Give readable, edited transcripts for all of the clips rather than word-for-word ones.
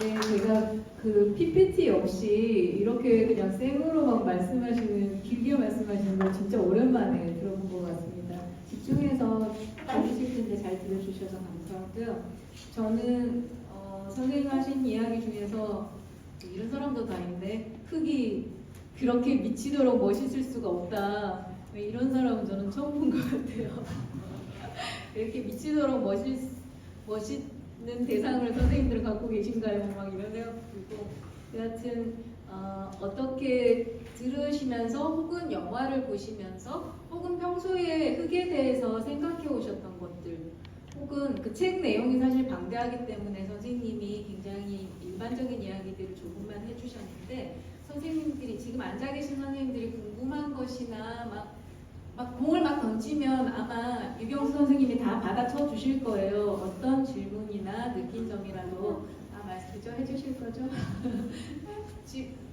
네, 제가 그 PPT 없이 이렇게 그냥 생으로 막 말씀하시는, 길게 말씀하시는 걸 진짜 오랜만에 들어본 것 같습니다. 집중해서 들으실 텐데 잘 들어주셔서 감사하고요. 저는 선생님 하신 이야기 중에서 이런 사람도 다 있는데 흙이 그렇게 미치도록 멋있을 수가 없다. 이런 사람은 저는 처음 본 것 같아요. 이렇게 미치도록 멋있는 대상을 선생님들은 갖고 계신가요? 막 이런 생각 들고, 여하튼 어떻게 들으시면서 혹은 영화를 보시면서 혹은 평소에 흙에 대해서 생각해 오셨던 것들, 혹은 그 책 내용이 사실 방대하기 때문에 선생님이 굉장히 일반적인 이야기들을 조금만 해주셨는데, 선생님들이 지금 앉아 계신 선생님들이 궁금한 것이나 막 공을 막 던지면 아마 유경수 선생님이 다 받아쳐 주실 거예요. 어떤 질문이나 느낀 점이라도 그죠? 해주실 거죠?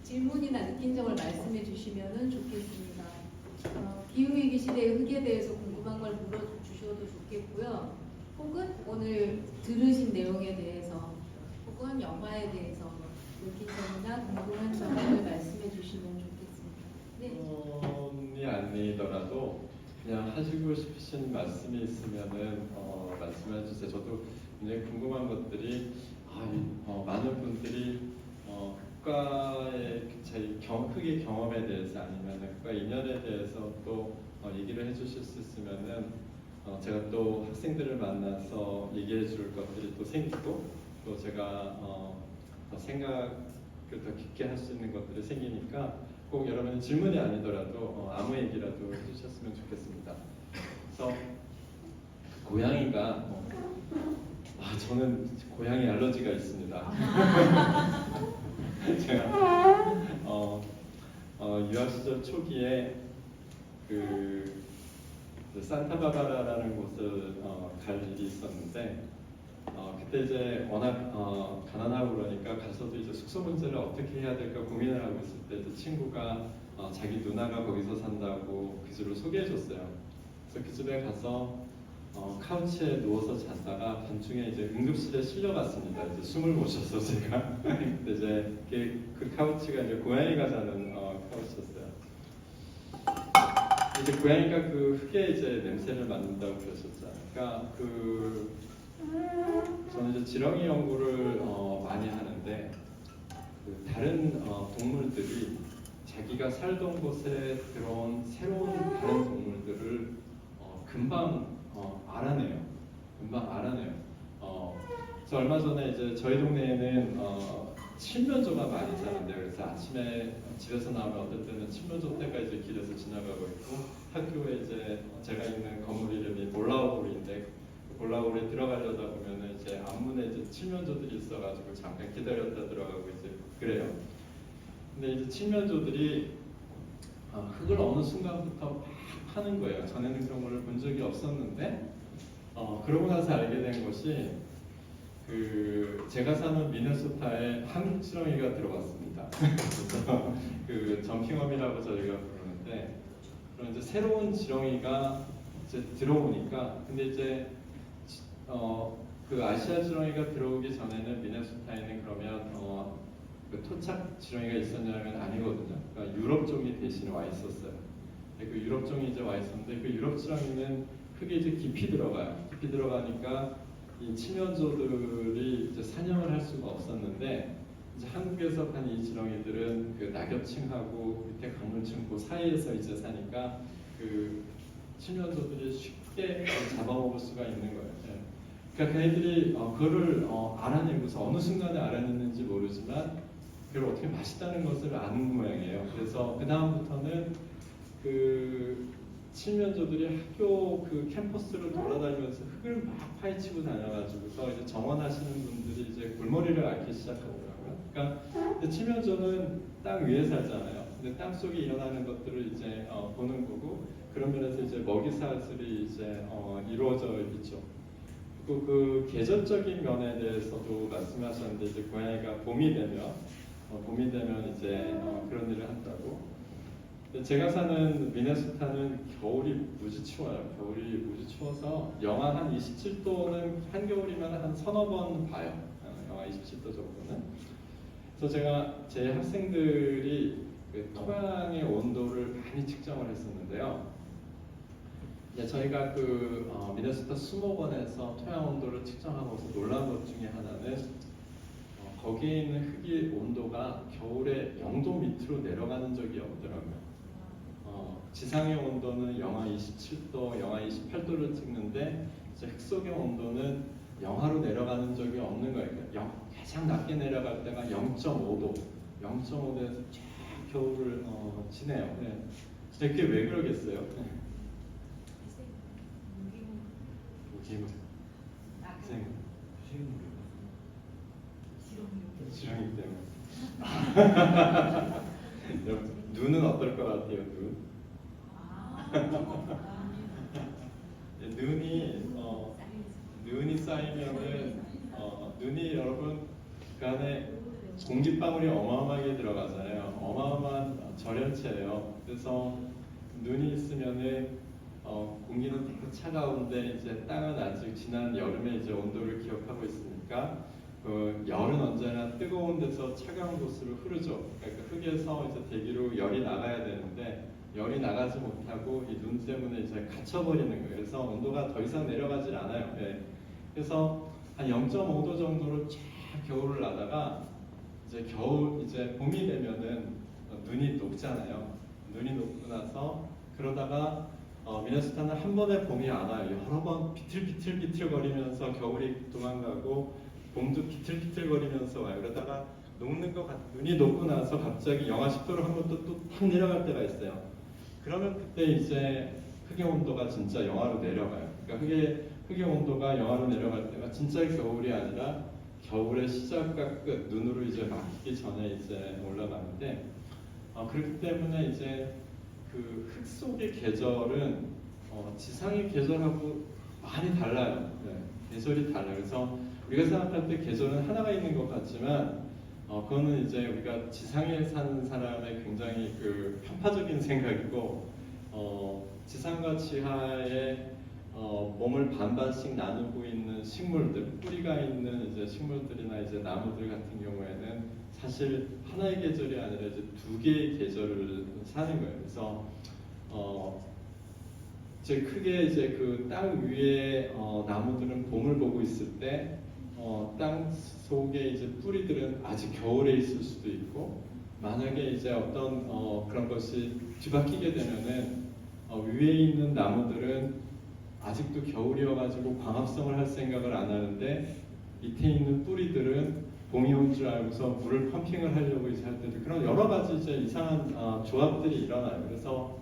질문이나 느낀 점을 말씀해 주시면 좋겠습니다. 기후위기 시대의 흙에 대해서 궁금한 걸 물어주셔도 좋겠고요. 혹은 오늘 들으신 내용에 대해서 혹은 영화에 대해서 느낀 점이나 궁금한 점을 말씀해 주시면 좋겠습니다. 네. 아니더라도 그냥 하시고 싶으신 말씀이 있으면은 말씀해 주세요. 저도 굉장히 궁금한 것들이 많은 분들이 국가의 저희 흙의 경험에 대해서 아니면 국가 인연에 대해서 또 얘기를 해주실 수 있으면은 제가 또 학생들을 만나서 얘기해 줄 것들이 또 생기고 또 제가 생각을 더 깊게 할 수 있는 것들이 생기니까 꼭 여러분 질문이 아니더라도 아무 얘기라도 해주셨으면 좋겠습니다. 그래서 고양이가 저는 고양이 알러지가 있습니다. 제가 유학 시절 초기에 그 산타바바라라는 곳을 갈 일이 있었는데 그때 이제 워낙 가난하고 그러니까 가서도 이제 숙소 문제를 어떻게 해야 될까 고민을 하고 있을 때 그 친구가 자기 누나가 거기서 산다고 그 집을 소개해줬어요. 그래서 그 집에 가서 카우치에 누워서 잤다가 밤중에 이제 응급실에 실려갔습니다. 이제 숨을 못 쉬어서 제가 근데 이제 그 카우치가 이제 고양이가 자는 카우치였어요. 이제 고양이가 그 흙에 이제 냄새를 맡는다고 그러셨잖아요. 그러니까 저는 이제 지렁이 연구를 많이 하는데 다른 동물들이 자기가 살던 곳에 들어온 새로운 다른 동물들을 금방 알아내요. 그래서 얼마 전에 이제 저희 동네에는 칠면조가 많이 사는데 그래서 아침에 집에서 나오면 어떨 때는 칠면조 떼가 이제 길에서 지나가고 있고 학교에 이제 제가 있는 건물 이름이 몰라우홀인데 몰라우홀에 들어가려다 보면은 이제 앞문에 이제 칠면조들이 있어가지고 잠깐 기다렸다 들어가고 이제 그래요. 근데 이제 칠면조들이 흙을 어느 순간부터 막 파는 거예요. 전에는 그런 걸 본 적이 없었는데 그러고 나서 알게 된 것이 제가 사는 미네소타에 한국 지렁이가 들어왔습니다. 그래서 그 점핑업이라고 저희가 부르는데 그런 이제 새로운 지렁이가 이제 들어오니까 근데 이제 그 아시아 지렁이가 들어오기 전에는 미네소타에는 그러면 그 토착 지렁이가 있었냐면 아니거든요. 그러니까 유럽종이 대신에 와 있었어요. 그 유럽종이 이제 와 있었는데 그 유럽 지렁이는 흙에 이제 깊이 들어가요. 깊이 들어가니까 이 칠면조들이 이제 사냥을 할 수가 없었는데 이제 한국에서 판 이 지렁이들은 그 낙엽층하고 밑에 강물층 그 사이에서 이제 사니까 그 칠면조들이 쉽게 잡아먹을 수가 있는 거예요. 그러니까 그 애들이 그거를 알아내고서 어느 순간에 알아냈는지 모르지만 그걸 어떻게 맛있다는 것을 아는 모양이에요. 그래서 그 다음부터는 그 칠면조들이 학교 그 캠퍼스를 돌아다니면서 흙을 막 파헤치고 다녀가지고서 이제 정원하시는 분들이 이제 골머리를 앓기 시작하더라고요. 그러니까 칠면조는 땅 위에 살잖아요. 근데 땅 속에 일어나는 것들을 이제 보는 거고 그런 면에서 이제 먹이 사슬이 이제 이루어져 있죠. 그리고 그 계절적인 면에 대해서도 말씀하셨는데 이제 고양이가 봄이 되면 이제 그런 일을 한다고. 제가 사는 미네소타는 겨울이 무지 추워요. 겨울이 무지 추워서 영하 한 27도는 한겨울이면 한 서너 번 봐요. 영하 27도 정도는. 그래서 제가 제 학생들이 그 토양의 온도를 많이 측정을 했었는데요. 이제 저희가 그 미네소타 수목원에서 토양 온도를 측정하고서 놀란 것 중에 하나는 거기에 있는 흙의 온도가 겨울에 0도 밑으로 내려가는 적이 없더라고요. 지상의 온도는 영하 27도, 영하 28도를 찍는데 이제 흙 속의 온도는 영하로 내려가는 적이 없는 거예요. 가장 낮게 내려갈 때가 0.5도, 0.5도에서 쫙 겨울을 지내요. 네. 진짜 그게 왜 그러겠어요? 네. 지렁이 때문에. 여러분, 눈은 어떨 것 같아요? 눈? 눈이 쌓이면은 눈이 여러분 그 안에 공기방울이 어마어마하게 들어가잖아요. 어마어마한 절연체예요. 그래서 눈이 있으면은 공기는 되게 차가운데 이제 땅은 아직 지난 여름에 이제 온도를 기억하고 있으니까 그 열은 언제나 뜨거운 데서 차가운 곳으로 흐르죠. 그러니까 흙에서 이제 대기로 열이 나가야 되는데 열이 나가지 못하고 이 눈 때문에 이제 갇혀버리는 거예요. 그래서 온도가 더 이상 내려가질 않아요. 네. 그래서 한 0.5도 정도로 쫙 겨울을 나다가 이제 봄이 되면은 눈이 녹잖아요. 눈이 녹고 나서 그러다가 미네소타는 한 번에 봄이 안 와요. 여러 번 비틀비틀 거리면서 겨울이 도망가고 봄도 비틀비틀거리면서 와요. 그러다가 눈이 녹고 나서 갑자기 영하 10도로 한 번 또 팍 내려갈 때가 있어요. 그러면 그때 이제 흙의 온도가 진짜 영하로 내려가요. 그러니까 흙의 온도가 영하로 내려갈 때가 진짜 겨울이 아니라 겨울의 시작과 끝, 눈으로 이제 막히기 전에 이제 올라가는데 그렇기 때문에 이제 그 흙 속의 계절은 지상의 계절하고 많이 달라요. 네, 계절이 달라요. 그래서 우리가 생각할 때 계절은 하나가 있는 것 같지만 그거는 이제 우리가 지상에 사는 사람의 굉장히 그 편파적인 생각이고 지상과 지하에 몸을 반반씩 나누고 있는 식물들, 뿌리가 있는 이제 식물들이나 이제 나무들 같은 경우에는 사실 하나의 계절이 아니라 이제 두 개의 계절을 사는 거예요. 그래서 이제 크게 이제 그 땅 위에 나무들은 봄을 보고 있을 때 땅 속에 이제 뿌리들은 아직 겨울에 있을 수도 있고, 만약에 이제 어떤 그런 것이 뒤바뀌게 되면은 위에 있는 나무들은 아직도 겨울이어가지고 광합성을 할 생각을 안 하는데 밑에 있는 뿌리들은 봄이 올 줄 알고서 물을 펌핑을 하려고 이제 할 때도 그런 여러 가지 이제 이상한 조합들이 일어나요. 그래서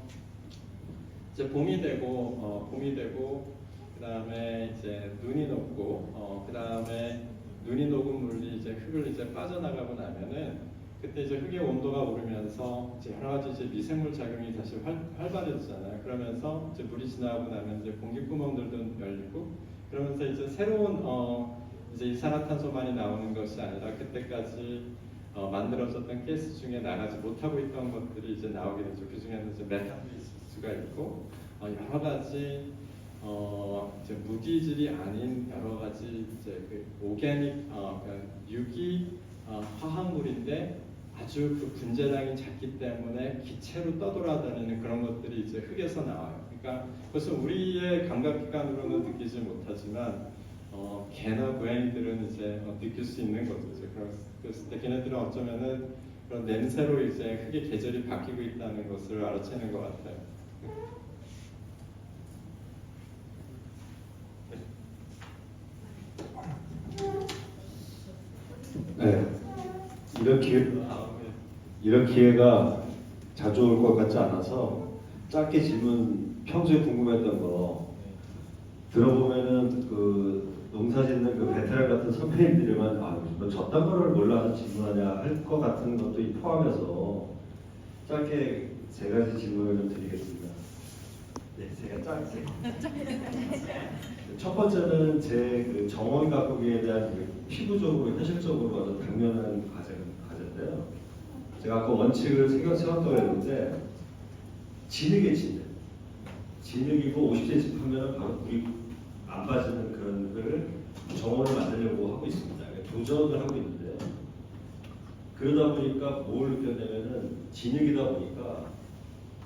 이제 봄이 되고 그 다음에 이제 눈이 녹고 그 다음에 눈이 녹은 물이 이제 흙을 이제 빠져나가고 나면은 그때 이제 흙의 온도가 오르면서 이제 여러 가지 이제 미생물 작용이 다시 활발해지잖아요. 그러면서 이제 물이 지나가고 나면 이제 공기구멍들도 열리고 그러면서 이제 새로운 이제 이산화탄소만이 나오는 것이 아니라 그때까지 만들어졌던 가스 중에 나가지 못하고 있던 것들이 이제 나오게 되죠. 그 중에는 이제 메탄도 있을 수가 있고 여러 가지 이제 무기질이 아닌 여러 가지 이제 그 오게닉 그러니까 유기 화학물인데 아주 그 분자량이 작기 때문에 기체로 떠돌아다니는 그런 것들이 이제 흙에서 나와요. 그러니까 그것은 우리의 감각기관으로는 느끼지 못하지만 개나 고양이들은 이제 느낄 수 있는 거죠. 그랬을 때 걔네들은 어쩌면은 그런 냄새로 이제 흙의 계절이 바뀌고 있다는 것을 알아채는 것 같아요. 네, 이런 기회가 자주 올 것 같지 않아서 짧게 질문, 평소에 궁금했던 거 들어보면은 그 농사짓는 그 베테랑 같은 선배님들이만 너 저딴 거를 몰라서 질문하냐 할 것 같은 것도 포함해서 짧게 세 가지 질문을 좀 드리겠습니다. 네, 제가 짧게. 첫 번째는 제 그 정원 가꾸기에 대한 그 피부적으로 현실적으로 어떤 당면한 과제인데요. 제가 아까 원칙을 세웠다고 했는데 진흙이고 50cm 하면 바로 물이 안 빠지는 그런 거를 정원을 만들려고 하고 있습니다. 도전을 하고 그러다 보니까 뭘 느꼈냐면은 진흙이다 보니까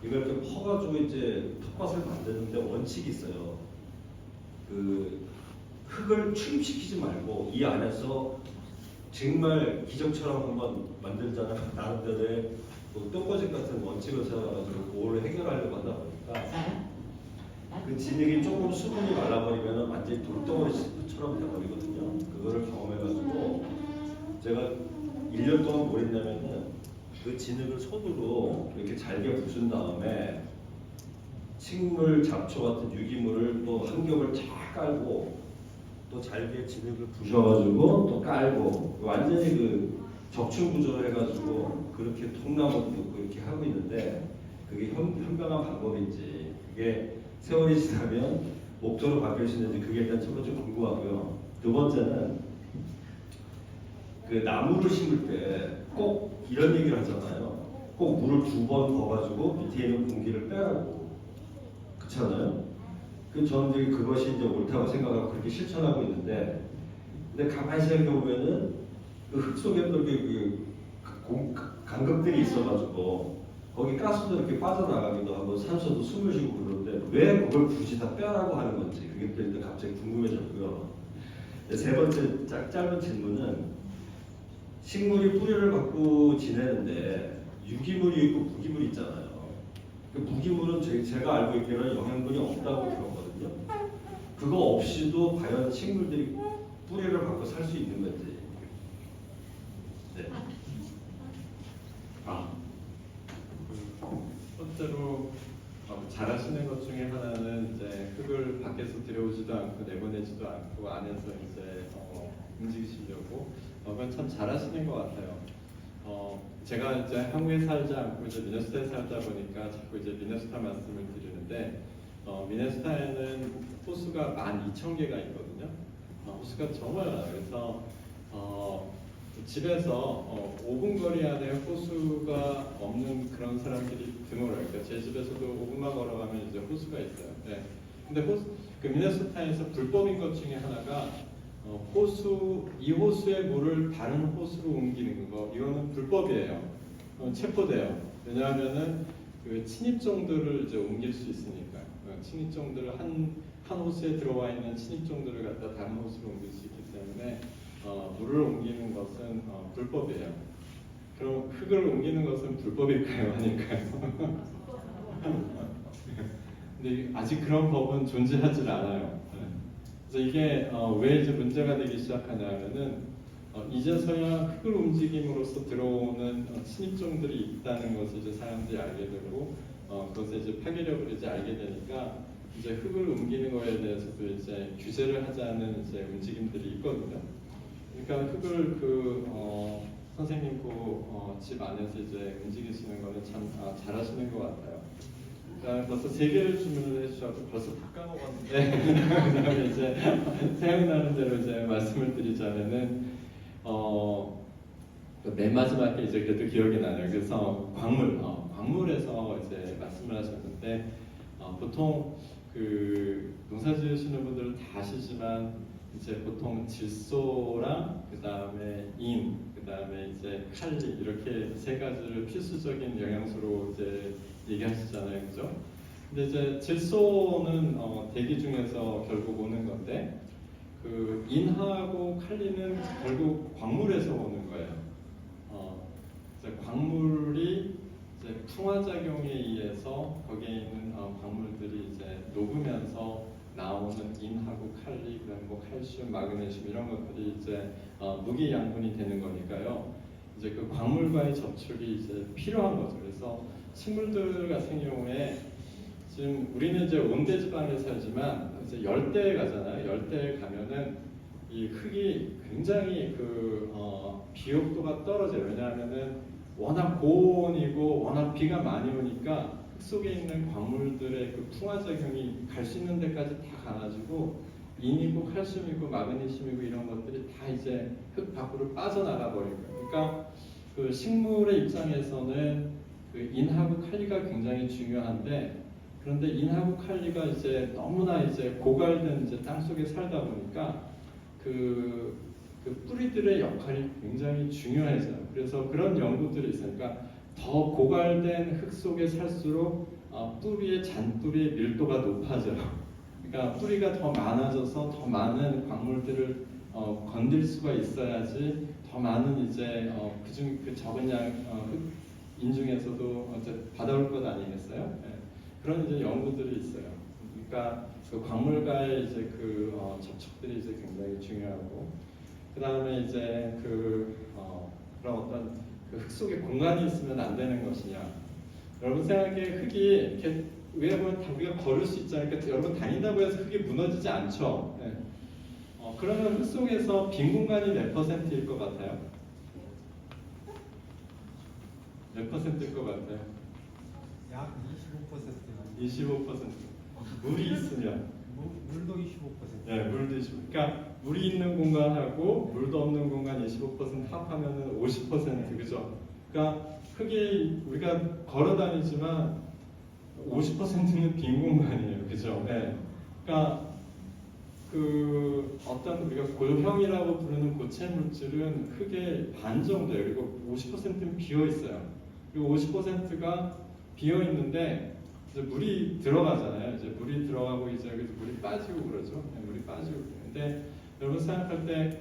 이걸 이렇게 퍼가지고 이제 텃밭을 만드는데 원칙이 있어요. 그 흙을 출입시키지 말고 이 안에서 정말 기적처럼 한번 만들자는 나름대로의 뭐 똥거집 같은 원칙을 세워가지고 그걸 해결하려고 하다 보니까 그 진흙이 조금 수분이 말라버리면 완전히 돌덩어리처럼 돼버리거든요. 그거를 경험해가지고 제가 1년 동안 뭘 했냐면은 그 진흙을 손으로 이렇게 잘게 부순 다음에 식물 잡초 같은 유기물을 또 한 겹을 쫙 깔고 또 잘게 진흙을 부셔가지고 또 깔고 완전히 그 적층 구조를 해가지고 그렇게 통나무도 넣고 이렇게 하고 있는데 그게 현명한 방법인지 그게 세월이 지나면 목조로 바뀔 수 있는지 그게 일단 첫 번째 궁금하고요. 두 번째는 그 나무를 심을 때 꼭 이런 얘기를 하잖아요. 꼭 물을 2번 넣어가지고 밑에 있는 공기를 빼라고. 그렇잖아요. 저는 이제 그것이 이제 옳다고 생각하고 그렇게 실천하고 있는데, 근데 가만히 생각해 보면은 그 흙 속에도 이렇게 간극들이 있어가지고 거기 가스도 이렇게 빠져나가기도 하고 산소도 숨을 쉬고 그러는데 왜 그걸 굳이 다 빼라고 하는 건지 그게 또 일단 갑자기 궁금해졌고요. 세 번째 짧은 질문은 식물이 뿌리를 갖고 지내는데 유기물이 있고 무기물이 있잖아요. 그 무기물은 제가 알고 있기로는 영양분이 없다고 들었거든요. 그거 없이도 과연 식물들이 뿌리를 갖고 살 수 있는 건지. 네. 첫째로 잘하시는 것 중에 하나는 이제 흙을 밖에서 들여오지도 않고 내보내지도 않고 안에서 이제 움직이시려고 그건 참 잘하시는 것 같아요. 제가 이제 한국에 살지 않고 이제 미네소타에 살다 보니까 자꾸 이제 미네소타 말씀을 드리는데 미네소타에는 호수가 12,000개가 있거든요. 호수가 정말 많아요. 그래서 집에서 5분 거리 안에 호수가 없는 그런 사람들이 드물어요. 그러니까 제 집에서도 5분만 걸어가면 이제 호수가 있어요. 네. 근데 그 미네소타에서 불법인 것 중에 하나가 이 호수의 물을 다른 호수로 옮기는 거, 이거는 불법이에요. 체포돼요. 왜냐하면은 그 침입종들을 이제 옮길 수 있으니까요. 침입종들을 한 호수에 들어와 있는 침입종들을 갖다 다른 호수로 옮길 수 있기 때문에 물을 옮기는 것은 불법이에요. 그럼 흙을 옮기는 것은 불법일까요? 아닐까요? 근데 아직 그런 법은 존재하지 않아요. 그래서 이게 왜 이제 문제가 되기 시작하냐면은 이제서야 흙을 움직임으로써 들어오는 침입종들이 있다는 것을 이제 사람들이 알게 되고 그것의 이제 파괴력을 이제 알게 되니까 이제 흙을 옮기는 거에 대해서도 이제 규제를 하자는 이제 움직임들이 있거든요. 그러니까 흙을 선생님 집 안에서 이제 움직이시는 거는 참 잘하시는 것 같아요. 벌써 3개를 주문을 해주셔서 벌써 다 까먹었는데 그다음에 이제 생각나는 대로 이제 말씀을 드리자면은 맨 마지막에 이제 그래도 기억이 나요. 그래서 광물에서 이제 말씀을 하셨는데 보통 그 농사 지으시는 분들은 다 아시지만 이제 보통 질소랑 그다음에 그다음에 이제 칼리 이렇게 3가지를 필수적인 영양소로 이제 얘기하시잖아요, 그죠? 근데 이제 질소는 대기 중에서 결국 오는 건데 그 인하고 칼리는 결국 광물에서 오는 거예요. 이제 광물이 이제 풍화작용에 의해서 거기에 있는 광물들이 이제 녹으면서 나오는 인하고 칼리, 그다음 뭐 칼슘, 마그네슘 이런 것들이 이제 무기 양분이 되는 거니까요. 이제 그 광물과의 접촉이 이제 필요한 거죠. 그래서 식물들 같은 경우에 지금 우리는 이제 온대 지방에 살지만 이제 열대에 가잖아요. 열대에 가면은 이 흙이 굉장히 비옥도가 떨어져요. 왜냐하면은 워낙 고온이고 워낙 비가 많이 오니까 흙 속에 있는 광물들의 그 풍화작용이 갈 수 있는 데까지 다 가가지고 인이고 칼슘이고 마그네슘이고 이런 것들이 다 이제 흙 밖으로 빠져나가 버린 거예요. 그러니까 그 식물의 입장에서는 그 인하고 칼리가 굉장히 중요한데 그런데 인하고 칼리가 이제 너무나 이제 고갈된 이제 땅 속에 살다 보니까 그 그 뿌리들의 역할이 굉장히 중요해져요. 그래서 그런 연구들이 있으니까 더 고갈된 흙 속에 살수록 뿌리의 잔뿌리의 밀도가 높아져요. 그러니까 뿌리가 더 많아져서 더 많은 광물들을 건들 수가 있어야지 더 많은 이제 그중 그 적은 양 인중에서도 이제 받아올 것 아니겠어요? 네. 그런 이제 연구들이 있어요. 그러니까 그 광물과의 이제 그 접촉들이 이제 굉장히 중요하고 그 다음에 이제 그런 어떤 그 흙 속에 공간이 있으면 안 되는 것이냐? 여러분 생각에 흙이 이렇게 왜냐면 우리가 걸을 수 있잖아요. 그러니까 여러분 다닌다고 해서 흙이 무너지지 않죠. 네. 그러면 흙 속에서 빈 공간이 몇 %일 것 같아요? 몇 %일 것 같아요? 약 25%. 25%. 물이 있으면. 물도 25%. 네, 물도 25%. 그러니까 물이 있는 공간하고 물도 없는 공간 25% 합하면은 50% 그죠? 그러니까 흙이 우리가 걸어 다니지만 50%는 빈 공간이에요, 그죠? 네. 그러니까 그 어떤 우리가 고형이라고 부르는 고체 물질은 흙의 반 정도예요. 그리고 50%는 비어 있어요. 그리고 50%가 비어 있는데 이제 물이 들어가잖아요. 이제 물이 들어가고 이제 여기서 물이 빠지고 그러죠. 네, 물이 빠지고. 근데 여러분 생각할 때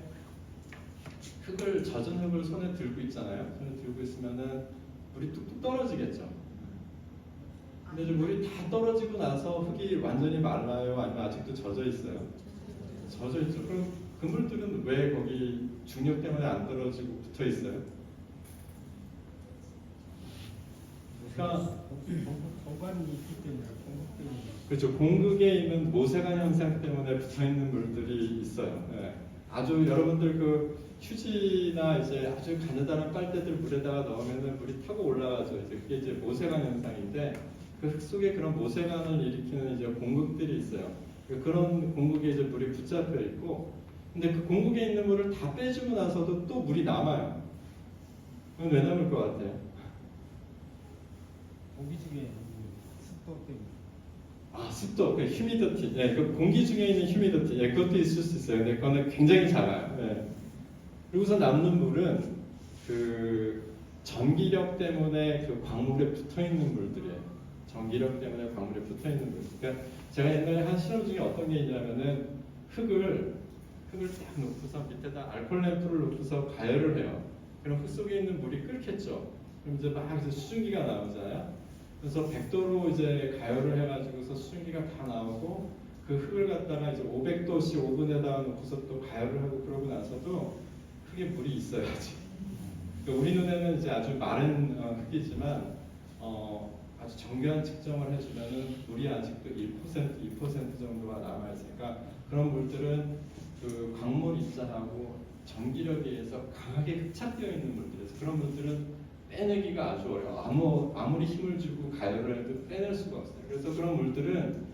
흙을 젖은 흙을 손에 들고 있잖아요. 손에 들고 있으면은 물이 뚝뚝 떨어지겠죠. 근데 이제 물이 다 떨어지고 나서 흙이 완전히 말라요? 아니면 아직도 젖어 있어요? 젖어 있죠. 그럼 그 물들은 왜 거기 중력 때문에 안 떨어지고 붙어 있어요? 그러니까 공간이 있기 때문에 공급 때문에. 그렇죠. 공극에 있는 모세관 현상 때문에 붙어 있는 물들이 있어요. 네. 아주 여러분들 그 휴지나 이제 아주 가느다란 빨대들 물에다가 넣으면은 물이 타고 올라가죠. 이제 그게 이제 모세관 현상인데 그 흙 속에 그런 모세관을 일으키는 이제 공극들이 있어요. 그런 공극에 이제 물이 붙잡혀 있고, 근데 그 공극에 있는 물을 다 빼주고 나서도 또 물이 남아요. 그건 왜 남을 것 같아요? 공기 중에 습도 때문에. 습도, 그 휴미디티, 예, 그 공기 중에 있는 휴미디티, 예, 그것도 있을 수 있어요. 근데 그거는 굉장히 작아요. 예. 그리고서 남는 물은 그 전기력 때문에 그 광물에 붙어 있는 물들이에요. 전기력 때문에 광물에 붙어 있는 물. 그러니까 제가 옛날에 한 실험 중에 어떤 게 있냐면은 흙을 딱 놓고서 밑에다 알코올 램프를 놓고서 가열을 해요. 그럼 흙 속에 있는 물이 끓겠죠. 그럼 이제 막 이제 수증기가 나오잖아요. 그래서 100도로 이제 가열을 해가지고서 수증기가 다 나오고 그 흙을 갖다가 이제 500도씨 오븐에다가 놓고서 또 가열을 하고 그러고 나서도 흙에 물이 있어야지. 그러니까 우리 눈에는 이제 아주 마른 흙이지만 아주 정교한 측정을 해주면은 물이 아직도 1%, 2% 정도가 남아 있으니까 그런 물들은 그 광물 입자하고 전기력에 의해서 강하게 흡착되어 있는 물들이에요. 그런 물들은 빼내기가 아주 어려워. 아무리 힘을 주고 가열을 해도 빼낼 수가 없어요. 그래서 그런 물들은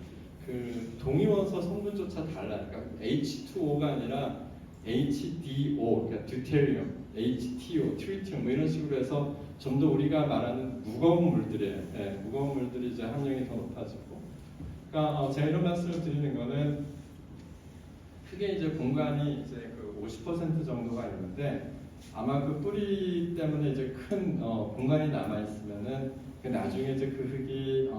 그 동위원소 성분조차 달라요. 그러니까 H2O가 아니라 HDO, 그러니까 듀테리움, HTO, 트리튬 뭐 이런 식으로 해서 좀 더 우리가 말하는 무거운 물들이에요. 네, 무거운 물들이 이제 함량이 더 높아지고. 그러니까 제가 이런 말씀을 드리는 거는 크게 이제 공간이 이제 그 50% 정도가 있는데 아마 그 뿌리 때문에 이제 큰 공간이 남아 있으면은 나중에 이제 그 흙이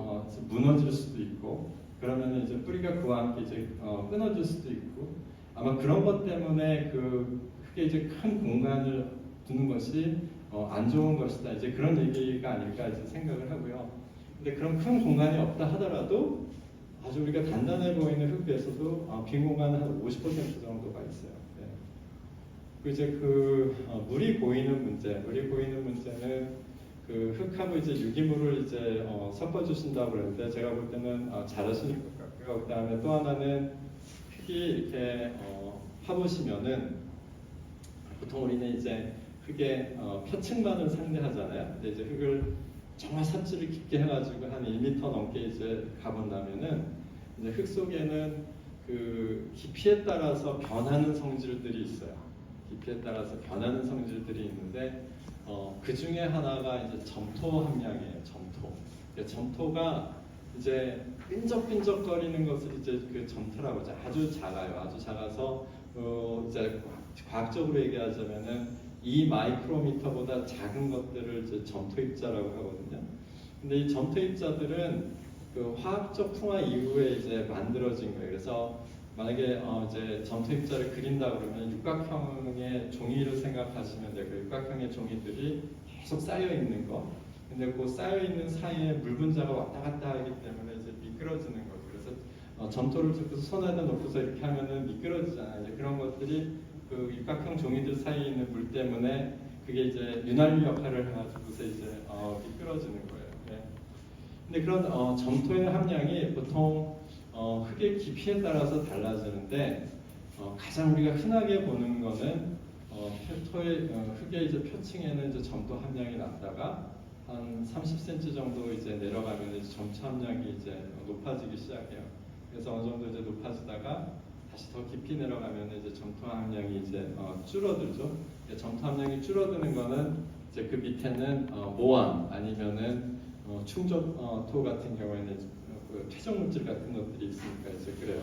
무너질 수도 있고 그러면은 이제 뿌리가 그와 함께 이제 끊어질 수도 있고 아마 그런 것 때문에 그 흙에 이제 큰 공간을 두는 것이 안 좋은 것이다. 이제 그런 얘기가 아닐까 이제 생각을 하고요. 근데 그런 큰 공간이 없다 하더라도 아주 우리가 단단해 보이는 흙에서도 빈 공간은 한 50% 정도가 있어요. 네. 그리고 이제 그 물이 고이는 문제는 그 흙하고 이제 유기물을 이제 섞어 주신다고 그러는데 제가 볼 때는 잘하시는 것 같고요. 그다음에 또 하나는 흙이 이렇게 파보시면은 보통 우리는 이제 흙의 표층만을 상대하잖아요. 근데 이제 흙을 정말 삽질을 깊게 해가지고 한 1m 넘게 이제 가본다면은 이제 흙 속에는 그 깊이에 따라서 변하는 성질들이 있어요. 깊이에 따라서 변하는 성질들이 있는데 그 중에 하나가 이제 점토 함량이에요. 점토. 점토가 이제 끈적끈적거리는 것을 이제 그 점토라고 하죠. 아주 작아요. 아주 작아서 이제 과학적으로 얘기하자면은 이 마이크로미터보다 작은 것들을 이제 점토 입자라고 하거든요. 근데 이 점토 입자들은 그 화학적 풍화 이후에 이제 만들어진 거예요. 그래서 만약에 이제 점토 입자를 그린다 그러면 육각형의 종이를 생각하시면 돼요. 그 육각형의 종이들이 계속 쌓여 있는 거. 근데 그 쌓여 있는 사이에 물 분자가 왔다 갔다 하기 때문에 이제 미끄러지는 거죠. 그래서 점토를 잡고서 손에다 놓고서 이렇게 하면은 미끄러지잖아요. 이제 그런 것들이 그 육각형 종이들 사이에 있는 물 때문에 그게 이제 윤활유 역할을 해가지고서 이제 미끄러지는 거예요. 네. 근데 그런 점토의 함량이 보통 흙의 깊이에 따라서 달라지는데 가장 우리가 흔하게 보는 거는 흙의 이제 표층에는 이제 점토 함량이 낮다가 한 30cm 정도 이제 내려가면 이제 점토 함량이 이제 높아지기 시작해요. 그래서 어느 정도 이제 높아지다가 다시 더 깊이 내려가면 이제 점토 함량이 이제 줄어들죠. 점토 함량이 줄어드는 거는 이제 그 밑에는 모암 아니면은 충족토 같은 경우에는 그 퇴적 물질 같은 것들이 있으니까 이제 그래요.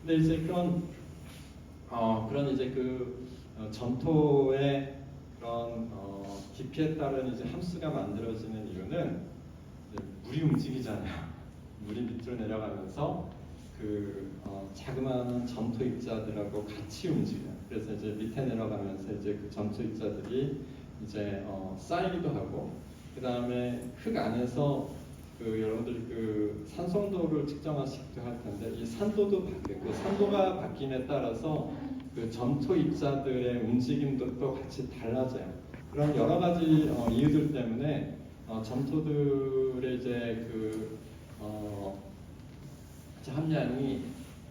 근데 이제 그런 이제 그 점토의 그런 깊이에 따른 이제 함수가 만들어지는 이유는 물이 움직이잖아요. 물이 밑으로 내려가면서 그 자그마한 점토 입자들하고 같이 움직여요. 그래서 이제 밑에 내려가면서 이제 그 점토 입자들이 이제 쌓이기도 하고, 그 다음에 흙 안에서 그 여러분들 그 산성도를 측정하시기도 할 텐데 이 산도도 바뀌어요. 그 산도가 바뀜에 따라서 그 점토 입자들의 움직임도 또 같이 달라져요. 그런 여러 가지 이유들 때문에 점토들의 이제 그 함량이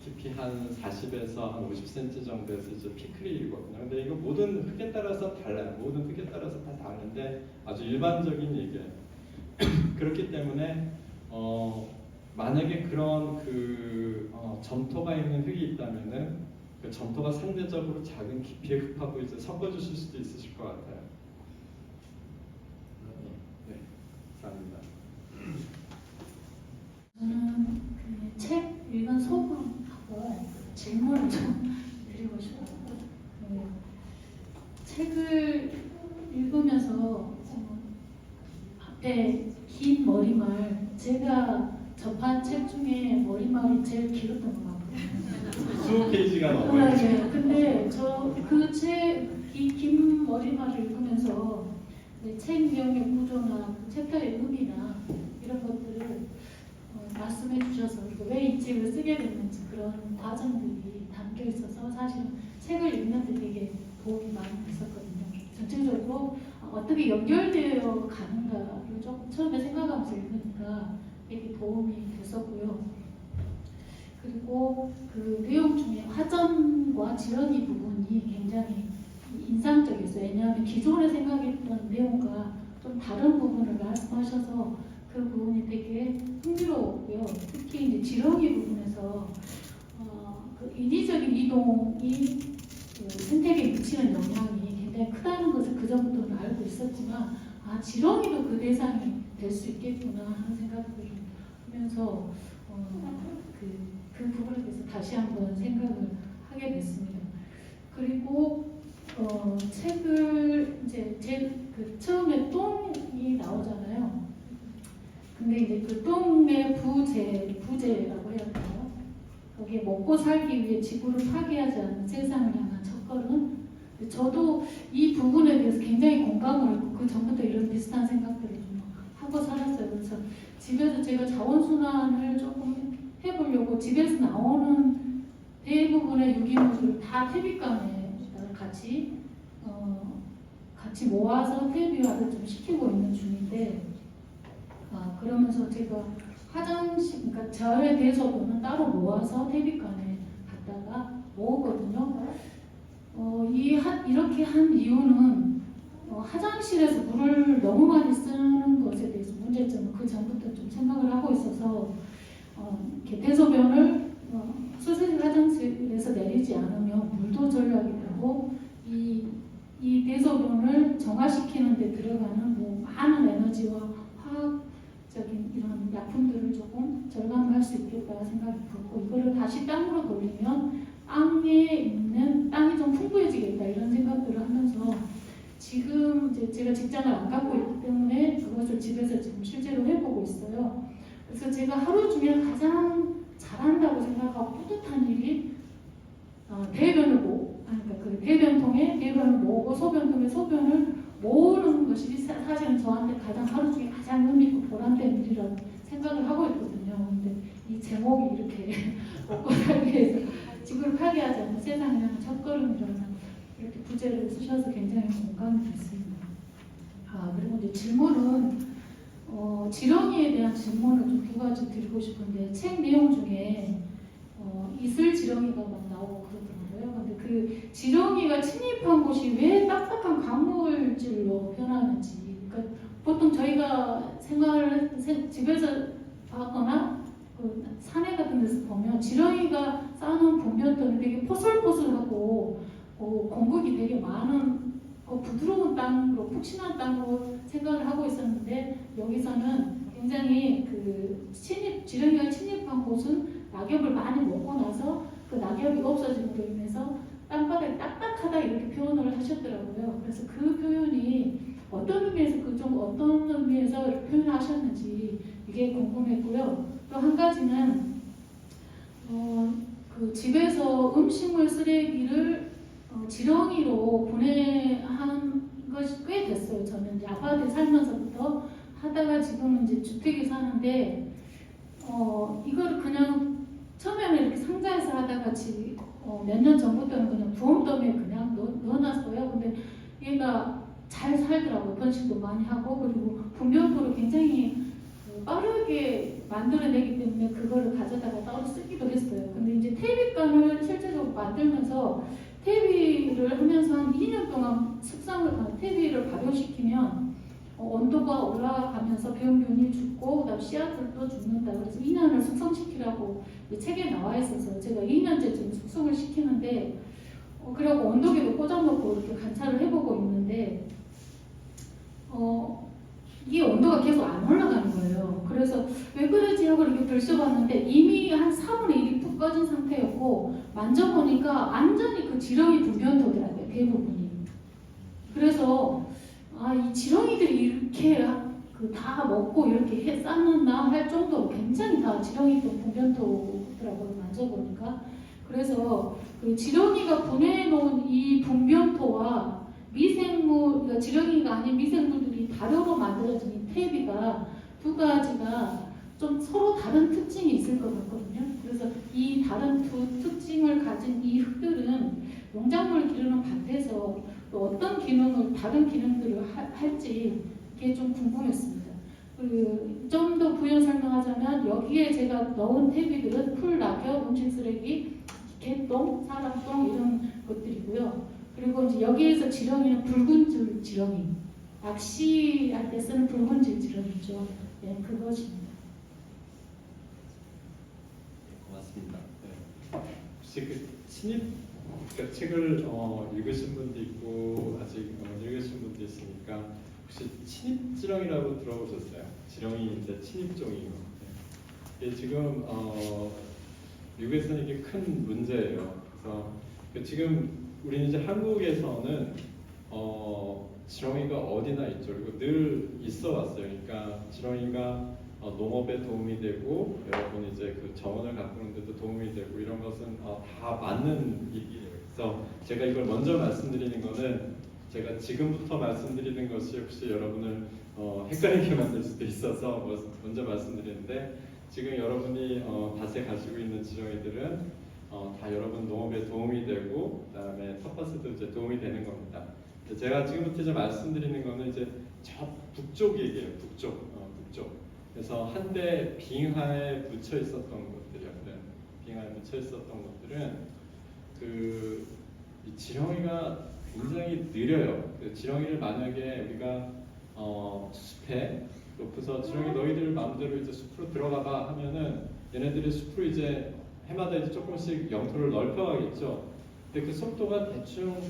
깊이 한 40에서 한 50cm 정도에서 이제 피크를 이루거든요. 근데 이거 모든 흙에 따라서 달라요. 모든 흙에 따라서 다 다른데 아주 일반적인 얘기예요. 그렇기 때문에 만약에 그런 그 점토가 있는 흙이 있다면은 그 점토가 상대적으로 작은 깊이의 흙하고 이제 섞어주실 수도 있으실 것 같아요. 네, 감사합니다. 저는 그 책 읽은 소감하고 질문을 좀 드리고 싶어요. 네. 책을 읽으면서 앞에 긴 머리말, 제가 접한 책 중에 머리말이 제일 길었던 것 같아요. 20페이지가 넘어요. 네, 근데 저 그 책 긴 머리말을 읽으면서 책 내용의 구조나 챕터의 의미나 이런 것들을 말씀해 주셔서 왜 이 책을 쓰게 됐는지 그런 과정들이 담겨 있어서 사실 책을 읽는데 되게 도움이 많이 됐었거든요. 전체적으로 어떻게 연결되어 가는가를 조금 처음에 생각하면서 읽으니까 되게 도움이 됐었고요. 그리고 그 내용 중에 화전과 지렁이 부분이 굉장히 인상적이었어요. 왜냐하면 기존에 생각했던 내용과 좀 다른 부분을 말씀하셔서 그 부분이 되게 흥미로웠고요. 특히 이제 지렁이 부분에서 그 인위적인 이동이 그 생태계에 미치는 영향이 굉장히 크다는 것을 그 전부터는 알고 있었지만 지렁이도 그 대상이 될 수 있겠구나 하는 생각을 하면서 그 부분에 대해서 다시 한번 생각을 하게 됐습니다. 그리고 책을 이제 그 처음에 똥이 나오잖아요. 근데 이제 그 똥의 부재라고 해야 되나요? 거기에 먹고 살기 위해 지구를 파괴하지 않는 세상을 향한 첫걸음. 저도 이 부분에 대해서 굉장히 공감을 했고 그 전부터 이런 비슷한 생각들을 좀 하고 살았어요. 그래서 집에서 제가 자원순환을 조금 해보려고 집에서 나오는 대부분의 유기물을 다 퇴비감에 같이 모아서 퇴비화를 좀 시키고 있는 중인데 그러면서 제가 화장실, 그러니까 저에 대해서는 따로 모아서 퇴비감에 갖다가 모으거든요. 이렇게 한 이유는 화장실에서 물을 너무 많이 쓰는 것에 대해서 문제점을 그 전부터 좀 생각을 하고 있어서 이렇게 대소변을 수세식 화장실에서 내리지 않으면 물도 절약이 되고 이 대소변을 정화시키는 데 들어가는 뭐 많은 에너지와 화학적인 이런 약품들을 조금 절감할 수 있겠다 생각이 들고 이거를 다시 땅으로 돌리면 땅이 좀 풍부해지겠다 이런 생각들을 하면서 지금 이제 제가 직장을 안 갖고 있기 때문에 그것을 집에서 지금 실제로 해보고 있어요. 그래서 제가 하루 중에 가장 잘한다고 생각하고 뿌듯한 일이 대변을 그러니까 그 대변통에 대변을 모으고 소변통에 소변을 모으는 것이 사실은 저한테 하루 중에 가장 의미 있고 보람된 일이라고 생각을 하고 있거든요. 근데 이 제목이 이렇게 먹고 살기 위해서 지구를 파괴하지 않는 세상을 향한 첫걸음이라는 이렇게 부제를 쓰셔서 굉장히 공감이 됐습니다. 그리고 이제 질문은 지렁이에 대한 질문을 좀 두 가지 드리고 싶은데 책 내용 중에 이슬 지렁이가 막 나오고 그러더라고요. 근데 그 지렁이가 침입한 곳이 왜 딱딱한 강물질로 변하는지, 그러니까 보통 저희가 집에서 봤거나 그 산에 같은 데서 보면 지렁이가 쌓아놓은 분변토는 되게 포슬포슬하고 공급이 되게 많은 부드러운 땅으로 푹신한 땅으로 생각을 하고 있었는데 여기서는 굉장히 지렁이가 침입한 곳은 낙엽을 많이 먹고 나서 그 낙엽이 없어짐으로 인해서 땅바닥이 딱딱하다 이렇게 표현을 하셨더라고요. 그래서 그 표현이 어떤 의미에서 이렇게 표현하셨는지 이게 궁금했고요. 또 한 가지는 그 집에서 음식물 쓰레기를 지렁이로 분해한 것이 꽤 됐어요. 저는 이제 아파트에 살면서부터 하다가 지금은 이제 주택에 사는데 이거를 그냥 처음에는 이렇게 상자에서 하다가 몇 년 전부터는 그냥 부엉더미에 그냥 넣어놨어요. 근데 얘가 잘 살더라고요. 번식도 많이 하고 그리고 분변토를 굉장히 빠르게 만들어내기 때문에 그거를 가져다가 따로 쓰기도 했어요. 근데 이제 퇴비관을 실제적으로 만들면서 퇴비를 하면서 한 2년 동안 퇴비를 발효시키면 온도가 올라가면서 병균이 죽고 그다음 씨앗들도 죽는다. 그래서 2년을 숙성시키라고 책에 나와 있어서 제가 2년째 지금 숙성을 시키는데 그리고 온도계도 꽂아놓고 이렇게 관찰을 해보고 있는데 이게 온도가 계속 안 올라가는 거예요. 그래서 왜 그러지 하고 이렇게 들춰봤는데 이미 한 4분의 1이 푹 꺼진 상태였고 만져보니까 완전히 그 지렁이 분변토더라고요. 대부분이. 그래서 이 지렁이들이 이렇게 다 먹고 이렇게 쌓는다 할 정도로 굉장히 다 지렁이 분변토더라고요. 만져보니까. 그래서 그 지렁이가 분해해놓은 이 분변토와 그러니까 지렁이가 아닌 미생물들이 다료로 만들어진 이 퇴비가 두 가지가 좀 서로 다른 특징이 있을 것 같거든요. 그래서 이 다른 두 특징을 가진 이 흙들은 농작물을 기르는 밭에서 또 어떤 다른 기능들을 할지 이게 좀 궁금했습니다. 그리고 좀 더 부연 설명하자면 여기에 제가 넣은 퇴비들은 풀, 낙엽, 음식 쓰레기, 개똥, 사람똥 이런 것들이고요. 그리고 이제 여기에서 지렁이는 붉은 줄 지렁이, 낚시할 때 쓰는 붉은 줄 지렁이죠. 네, 그것입니다. 고맙습니다. 네. 혹시 그러니까 책을 읽으신 분도 있고 아직 못 읽으신 분도 있으니까 혹시 침입지렁이라고 들어보셨어요? 지렁이 이제 침입종이고. 네. 지금 미국에서는 이게 큰 문제예요. 그래서 지금 우리는 이제 한국에서는 지렁이가 어디나 있죠. 그리고 늘 있어 왔어요. 그러니까 지렁이가 농업에 도움이 되고 여러분 이제 그 정원을 가꾸는 데도 도움이 되고 이런 것은 다 맞는 얘기예요. 그래서 제가 이걸 먼저 말씀드리는 거는 제가 지금부터 말씀드리는 것이 혹시 여러분을 헷갈리게 만들 수도 있어서 먼저 말씀드리는데 지금 여러분이 밭에 가지고 있는 지렁이들은 다 여러분 농업에 도움이 되고 그다음에 텃밭에도 이제 도움이 되는 겁니다. 제가 지금부터 이제 말씀드리는 거는 이제 저 북쪽 얘기예요. 북쪽. 그래서 한때 빙하에 묻혀 있었던 것들이요. 빙하에 묻혀 있었던 것들은 이 지렁이가 굉장히 느려요. 그 지렁이를 만약에 우리가 숲에 높여서 지렁이 너희들 마음대로 이제 숲으로 들어가봐 하면은 얘네들이 숲으로 이제 해마다 이제 조금씩 영토를 넓혀가겠죠. 근데 그 속도가 대충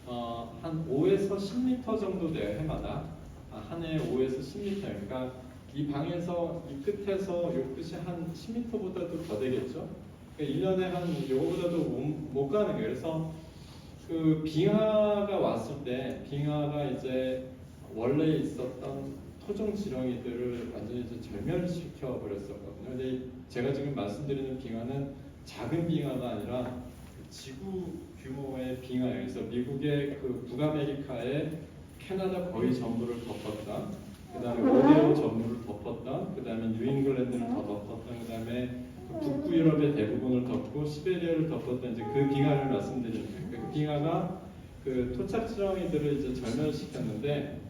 한 5에서 10m 정도 돼요. 해마다 한 해에 5에서 10m. 그러니까 이 방에서 이 끝에서 이 끝이 한 10m보다도 더 되겠죠. 그러니까 1년에 한 요거보다도 못 가는 거예요. 그래서 그 빙하가 왔을 때 빙하가 이제 원래 있었던 토종 지렁이들을 완전히 이제 절멸시켜 버렸었거든요. 근데 제가 지금 말씀드리는 빙하는 작은 빙하가 아니라 그 지구 규모의 빙하예요. 그래서 미국의 그 북아메리카의 캐나다 거의 전부를 덮었다. 그다음에 오레오 전부를 덮었다. 그다음에 뉴잉글랜드를 더 덮었다. 그다음에 그 북부 유럽의 대부분을 덮고 시베리아를 덮었던 이제 그 빙하를 말씀드리는 거예요. 그 빙하가 그 토착 지렁이들을 이제 절멸시켰는데,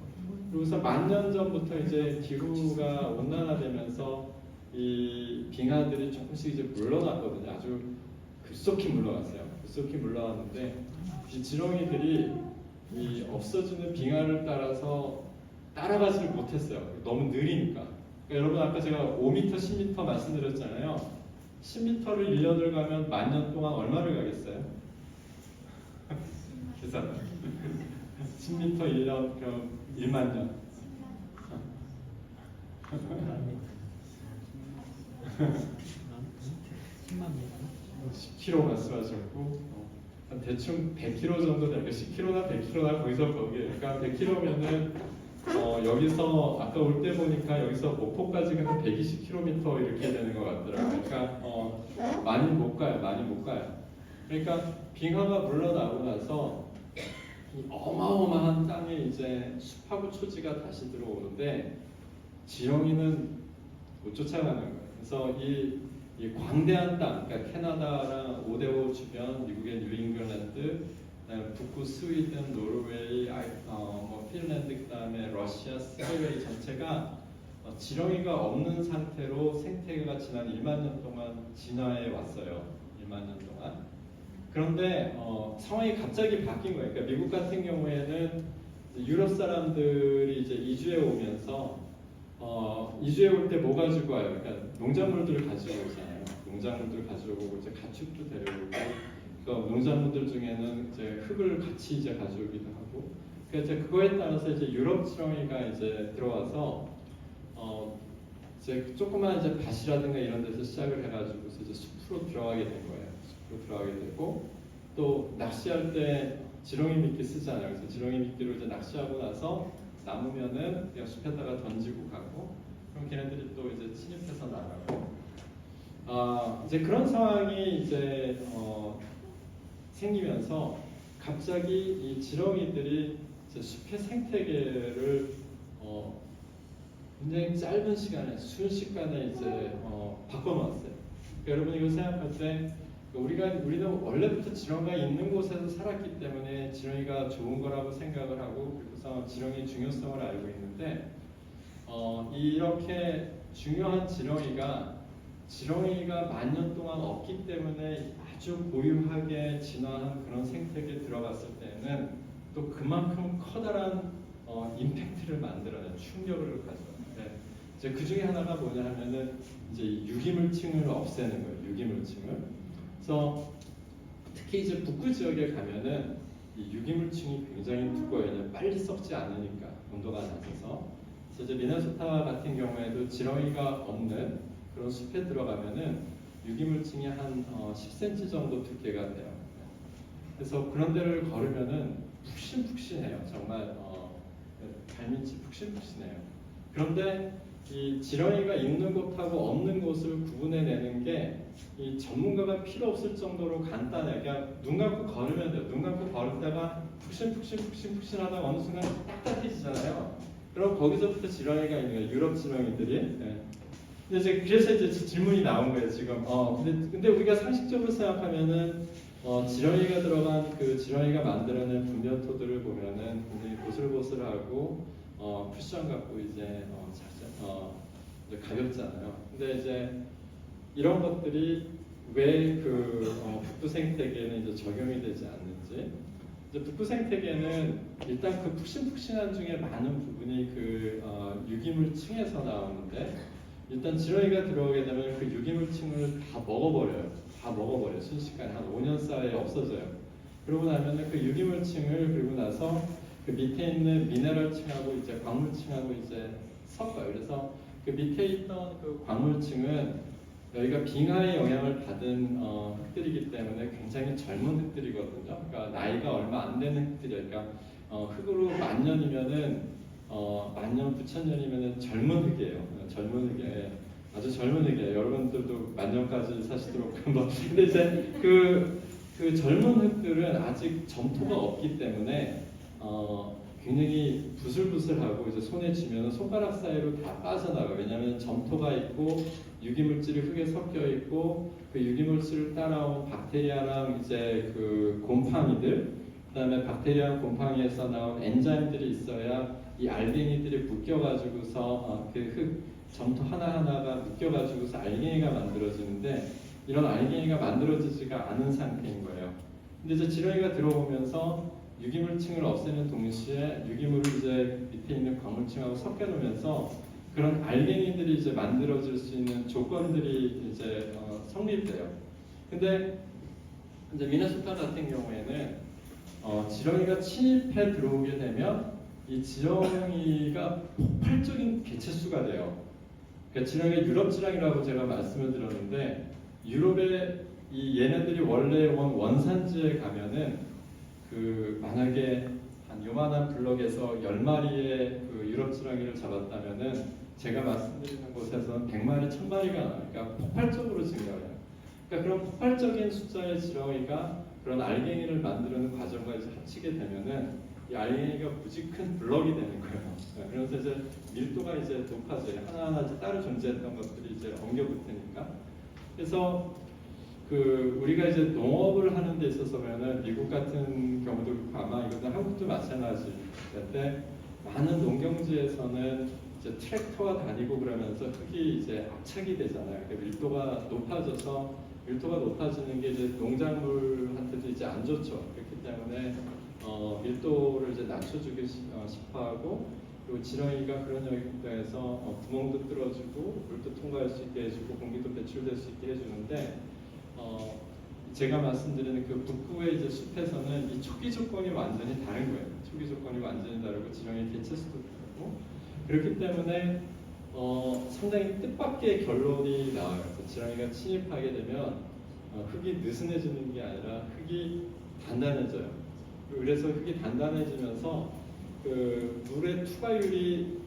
그래서 10,000년 전부터 이제 기후가 온난화되면서 이 빙하들이 조금씩 이제 물러났거든요. 아주 급속히 물러났어요. 급속히 물러났는데 이 지렁이들이 이 없어지는 빙하를 따라서 따라가지를 못했어요. 너무 느리니까. 그러니까 여러분 아까 제가 5m, 10m 말씀드렸잖아요. 10m를 1년을 가면 10,000년 동안 얼마를 가겠어요? 계산. 10m 1년 그럼 10,000년. 10만 년. 10km 말씀하셨고 한 대충 100km 정도 되니까 10km나 100km나 거기서 거기에. 그러니까 100km면은 여기서 아까 올 때 보니까 여기서 목포까지 그냥 120km 이렇게 되는 것 같더라고요. 그러니까 많이 못 가요. 많이 못 가요. 그러니까 빙하가 물러나고 나서 이 어마어마한 땅에 이제 숲하고 초지가 다시 들어오는데 지렁이는 못 쫓아가는 거예요. 그래서 이 광대한 땅, 그러니까 캐나다랑 오데오 주변, 미국의 뉴잉글랜드, 북부 스위든, 노르웨이, 뭐 핀란드, 그다음에 러시아, 스웨덴 전체가 지렁이가 없는 상태로 생태계가 지난 10,000년 동안 진화해 왔어요. 10,000년 동안. 그런데 상황이 갑자기 바뀐 거예요. 그러니까 미국 같은 경우에는 유럽 사람들이 이제 이주해 오면서 이주해 올 때 뭐 가지고 와요? 그러니까 농작물들을 가지고 오잖아요. 농작물들을 가지고 오고 이제 가축도 데려오고, 그러니까 농작물들 중에는 이제 흙을 같이 이제 가져오기도 하고, 그러니까 이제 그거에 따라서 이제 유럽 지렁이가 이제 들어와서 이제 조그만 이제 밭이라든가 이런 데서 시작을 해가지고 이제 숲으로 들어가게 된 거예요. 숲으로 들어가게 되고, 또 낚시할 때 지렁이 미끼 쓰잖아요. 그래서 지렁이 미끼로 이제 낚시하고 나서 남으면은 그냥 숲에다가 던지고 가고, 그럼 걔네들이 또 이제 침입해서 나가고, 이제 그런 상황이 이제 생기면서 갑자기 이 지렁이들이 이제 숲의 생태계를 굉장히 짧은 시간에 순식간에 이제 바꿔놓았어요. 그러니까 여러분 이거 생각할 때 우리는 원래부터 지렁이가 있는 곳에서 살았기 때문에 지렁이가 좋은 거라고 생각을 하고, 그래서 지렁이의 중요성을 알고 있는데 이렇게 중요한 지렁이가 10,000년 동안 없기 때문에 아주 고유하게 진화한 그런 생태계에 들어갔을 때는 또 그만큼 커다란 임팩트를 만들어낸 충격을 가져요. 이제 그 중에 하나가 뭐냐 하면은 이제 유기물층을 없애는 거예요. 유기물층을. 그래서 특히 이제 북부 지역에 가면은 이 유기물층이 굉장히 두꺼워요. 빨리 썩지 않으니까 온도가 낮아서. 그래서 이제 미네소타 같은 경우에도 지렁이가 없는 그런 숲에 들어가면은 유기물층이 한 10cm 정도 두께가 돼요. 그래서 그런 데를 걸으면은 푹신푹신해요. 정말 발밑이 푹신푹신해요. 그런데 이 지렁이가 있는 곳하고 없는 곳을 구분해내는 게 이 전문가가 필요 없을 정도로 간단해요. 그냥 눈 감고 걸으면 돼요. 눈 감고 걸었다가 푹신하다가 어느 순간 딱딱해지잖아요. 그럼 거기서부터 지렁이가 있는 거예요. 유럽 지렁이들이. 근데 이제 그래서 이제 질문이 나온 거예요. 지금. 근데 우리가 상식적으로 생각하면은 지렁이가 들어간 그 지렁이가 만들어낸 분변토들을 보면은 굉장히 보슬보슬하고 쿠션 같고 이제 가볍잖아요. 근데 이제 이런 것들이 왜 그 북부 생태계에는 이제 적용이 되지 않는지. 이제 북부 생태계는 일단 그 푹신푹신한 중에 많은 부분이 그 유기물층에서 나오는데, 일단 지렁이가 들어오게 되면 그 유기물층을 다 먹어버려요. 순식간에 한 5년 사이에 없어져요. 그러고 나면은 그 유기물층을 그리고 나서 그 밑에 있는 미네랄층하고 이제 광물층하고 이제 섞어요. 그래서 그 밑에 있던 그 광물층은 여기가 빙하의 영향을 받은 흙들이기 때문에 굉장히 젊은 흙들이거든요. 그러니까 나이가 얼마 안 되는 흙들이에요. 그러니까 흑으로 10,000년이면은 10,000년, 9,000년이면은 젊은 흙이에요. 젊은 흙이에요. 아주 젊은 흙이에요. 여러분들도 10,000년까지 사시도록 뭐. 근데 이제 그 젊은 흙들은 아직 점토가 없기 때문에 굉장히 부슬부슬하고 이제 손에 쥐면 손가락 사이로 다 빠져나가요. 왜냐하면 점토가 있고 유기물질이 흙에 섞여 있고 그 유기물질을 따라온 박테리아랑 이제 그 곰팡이들, 그다음에 박테리아 곰팡이에서 나온 엔자임들이 있어야 이 알갱이들이 묶여가지고서 그 흙 점토 하나하나가 묶여가지고서 알갱이가 만들어지는데 이런 알갱이가 만들어지지가 않은 상태인 거예요. 근데 이제 지렁이가 들어오면서 유기물층을 없애는 동시에 유기물을 이제 밑에 있는 광물층하고 섞여 놓으면서 그런 알갱이들이 이제 만들어질 수 있는 조건들이 이제 성립돼요. 근데 이제 미네소타 같은 경우에는 지렁이가 침입해 들어오게 되면 이 지렁이가 폭발적인 개체수가 돼요. 그러니까 지렁이가 유럽 지렁이라고 제가 말씀을 드렸는데 유럽의 이 얘네들이 원래 원산지에 가면은 그 만약에 한 요만한 블럭에서 10마리의 그 유럽 지렁이를 잡았다면은 제가 말씀드리는 곳에서는 100마리, 1000마리가 나와요. 그러니까 폭발적으로 증가해요. 그러니까 그런 폭발적인 숫자의 지렁이가 그런 알갱이를 만드는 과정과 이제 합치게 되면은 이 알갱이가 무지 큰 블럭이 되는 거예요. 그래서 이제 밀도가 이제 높아져요. 하나하나 이제 따로 존재했던 것들이 이제 엉겨 붙으니까. 그래서 그 우리가 이제 농업을 하는 데 있어서면은 미국 같은 경우도 그렇고 아마 이것도 한국도 마찬가지인데 많은 농경지에서는 이제 트랙터가 다니고 그러면서 흙이 이제 압착이 되잖아요. 그러니까 밀도가 높아져서 밀도가 높아지는 게 이제 농작물한테도 이제 안 좋죠. 그렇기 때문에 밀도를 이제 낮춰주고 싶어하고 그리고 지렁이가 그런 영역에서 구멍도 뚫어주고 물도 통과할 수 있게 해주고 공기도 배출될 수 있게 해주는데 제가 말씀드리는 그 북부의 이제 숲에서는 이 초기 조건이 완전히 다른 거예요. 초기 조건이 완전히 다르고 지렁이 개체수도 다르고 그렇기 때문에 상당히 뜻밖의 결론이 나와요. 그래서 지렁이가 침입하게 되면 흙이 느슨해지는 게 아니라 흙이 단단해져요. 그래서 흙이 단단해지면서 그 물의 투과율이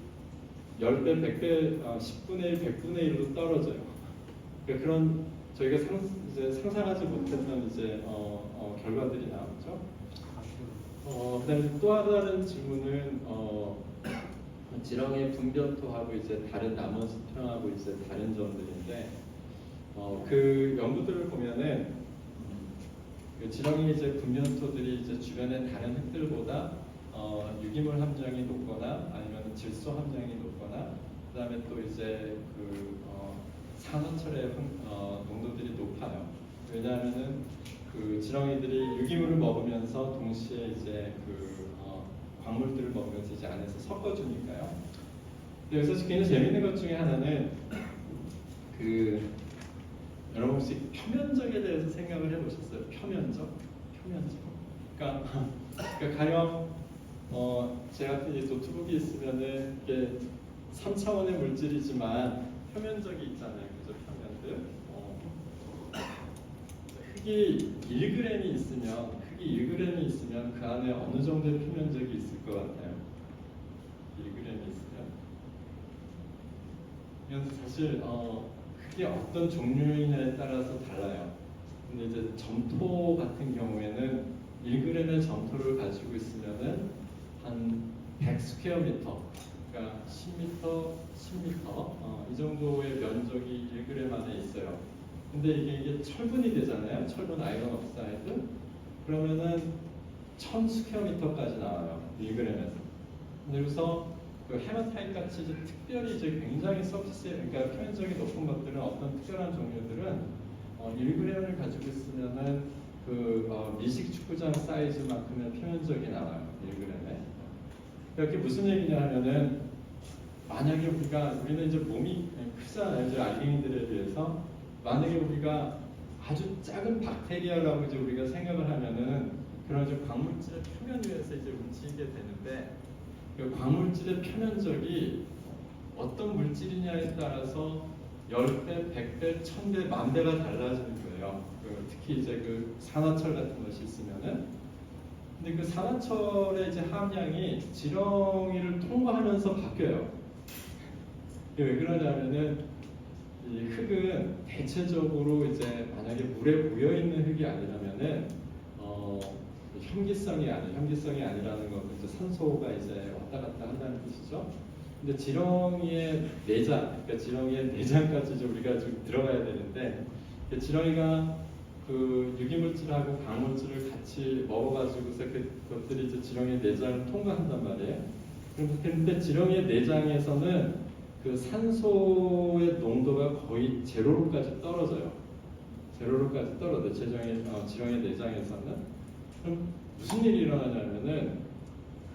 10배, 100배, 10분의 1, 100분의 1로 떨어져요. 그러니까 그런 저희가 이제 상상하지 못했던 이제 결과들이 나오죠. 그다음에 또 다른 질문은 지렁이의 분변토하고 이제 다른 나머지 토양하고 이제 다른 점들인데 그 연구들을 보면은 그 지렁이 이제 분변토들이 이제 주변의 다른 흙들보다 유기물 함량이 높거나 아니면 질소 함량이 높거나 그다음에 또 이제 그 산화철의 농도들이 높아요. 왜냐하면은 그 지렁이들이 유기물을 먹으면서 동시에 이제 그 광물들을 먹으면서 이제 안에서 섞어주니까요. 여기서 굉장히 재밌는 것 중에 하나는 그 여러분 혹시 표면적에 대해서 생각을 해보셨어요? 표면적? 그러니까 가령 제가 이 노트북이 있으면은 이게 3차원의 물질이지만 표면적이 있잖아요. 그죠? 표면들. 흙이 1g이 있으면 그 안에 어느 정도의 표면적이 있을 것 같아요? 1g이 있으면. 그래서 사실 흙이 어떤 종류이냐에 따라서 달라요. 근데 이제 점토 같은 경우에는 1g의 점토를 가지고 있으면은 한 100스퀘어미터, 그러니까 10m, 10m 이 정도의 면적이 1g 안에 있어요. 근데 이게 철분이 되잖아요. 철분 아이론 옥사이드. 그러면은 1000스퀘어미터까지 나와요. 1g에서. 그래서 그 헤마타이트 같이 이제 특별히 이제 굉장히 서비스, 그러니까 표면적이 높은 것들은 어떤 특별한 종류들은 1g을 가지고 있으면은 그 미식 축구장 사이즈만큼의 표면적이 나와요. 1g에. 이렇게 무슨 얘기냐 하면은 만약에 우리는 이제 몸이 크잖아요. 이제 알갱이들에 비해서 만약에 우리가 아주 작은 박테리아라고 이제 우리가 생각을 하면은 그런 이제 광물질의 표면 위에서 이제 움직이게 되는데 그 광물질의 표면적이 어떤 물질이냐에 따라서 10배, 100배, 1000배, 10,000배가 달라지는 거예요. 특히 이제 그 산화철 같은 것이 있으면은. 근데 그 산화철의 이제 함량이 지렁이를 통과하면서 바뀌어요. 이게 왜 그러냐면은 이 흙은 대체적으로 이제 만약에 물에 묻어 있는 흙이 아니라면은 현기성이 아니라는 건 이제 산소가 이제 왔다 갔다 한다는 뜻이죠. 근데 지렁이의 내장, 그러니까 지렁이의 내장까지 이제 우리가 좀 들어가야 되는데 지렁이가 그 유기물질하고 강물질을 같이 먹어가지고서 그것들이 이제 지렁이의 내장을 통과한단 말이에요. 그런데 지렁이의 내장에서는 그 산소의 농도가 거의 제로로까지 떨어져요. 제로로까지 떨어져. 지렁이의 내장에서는. 그럼 무슨 일이 일어나냐면은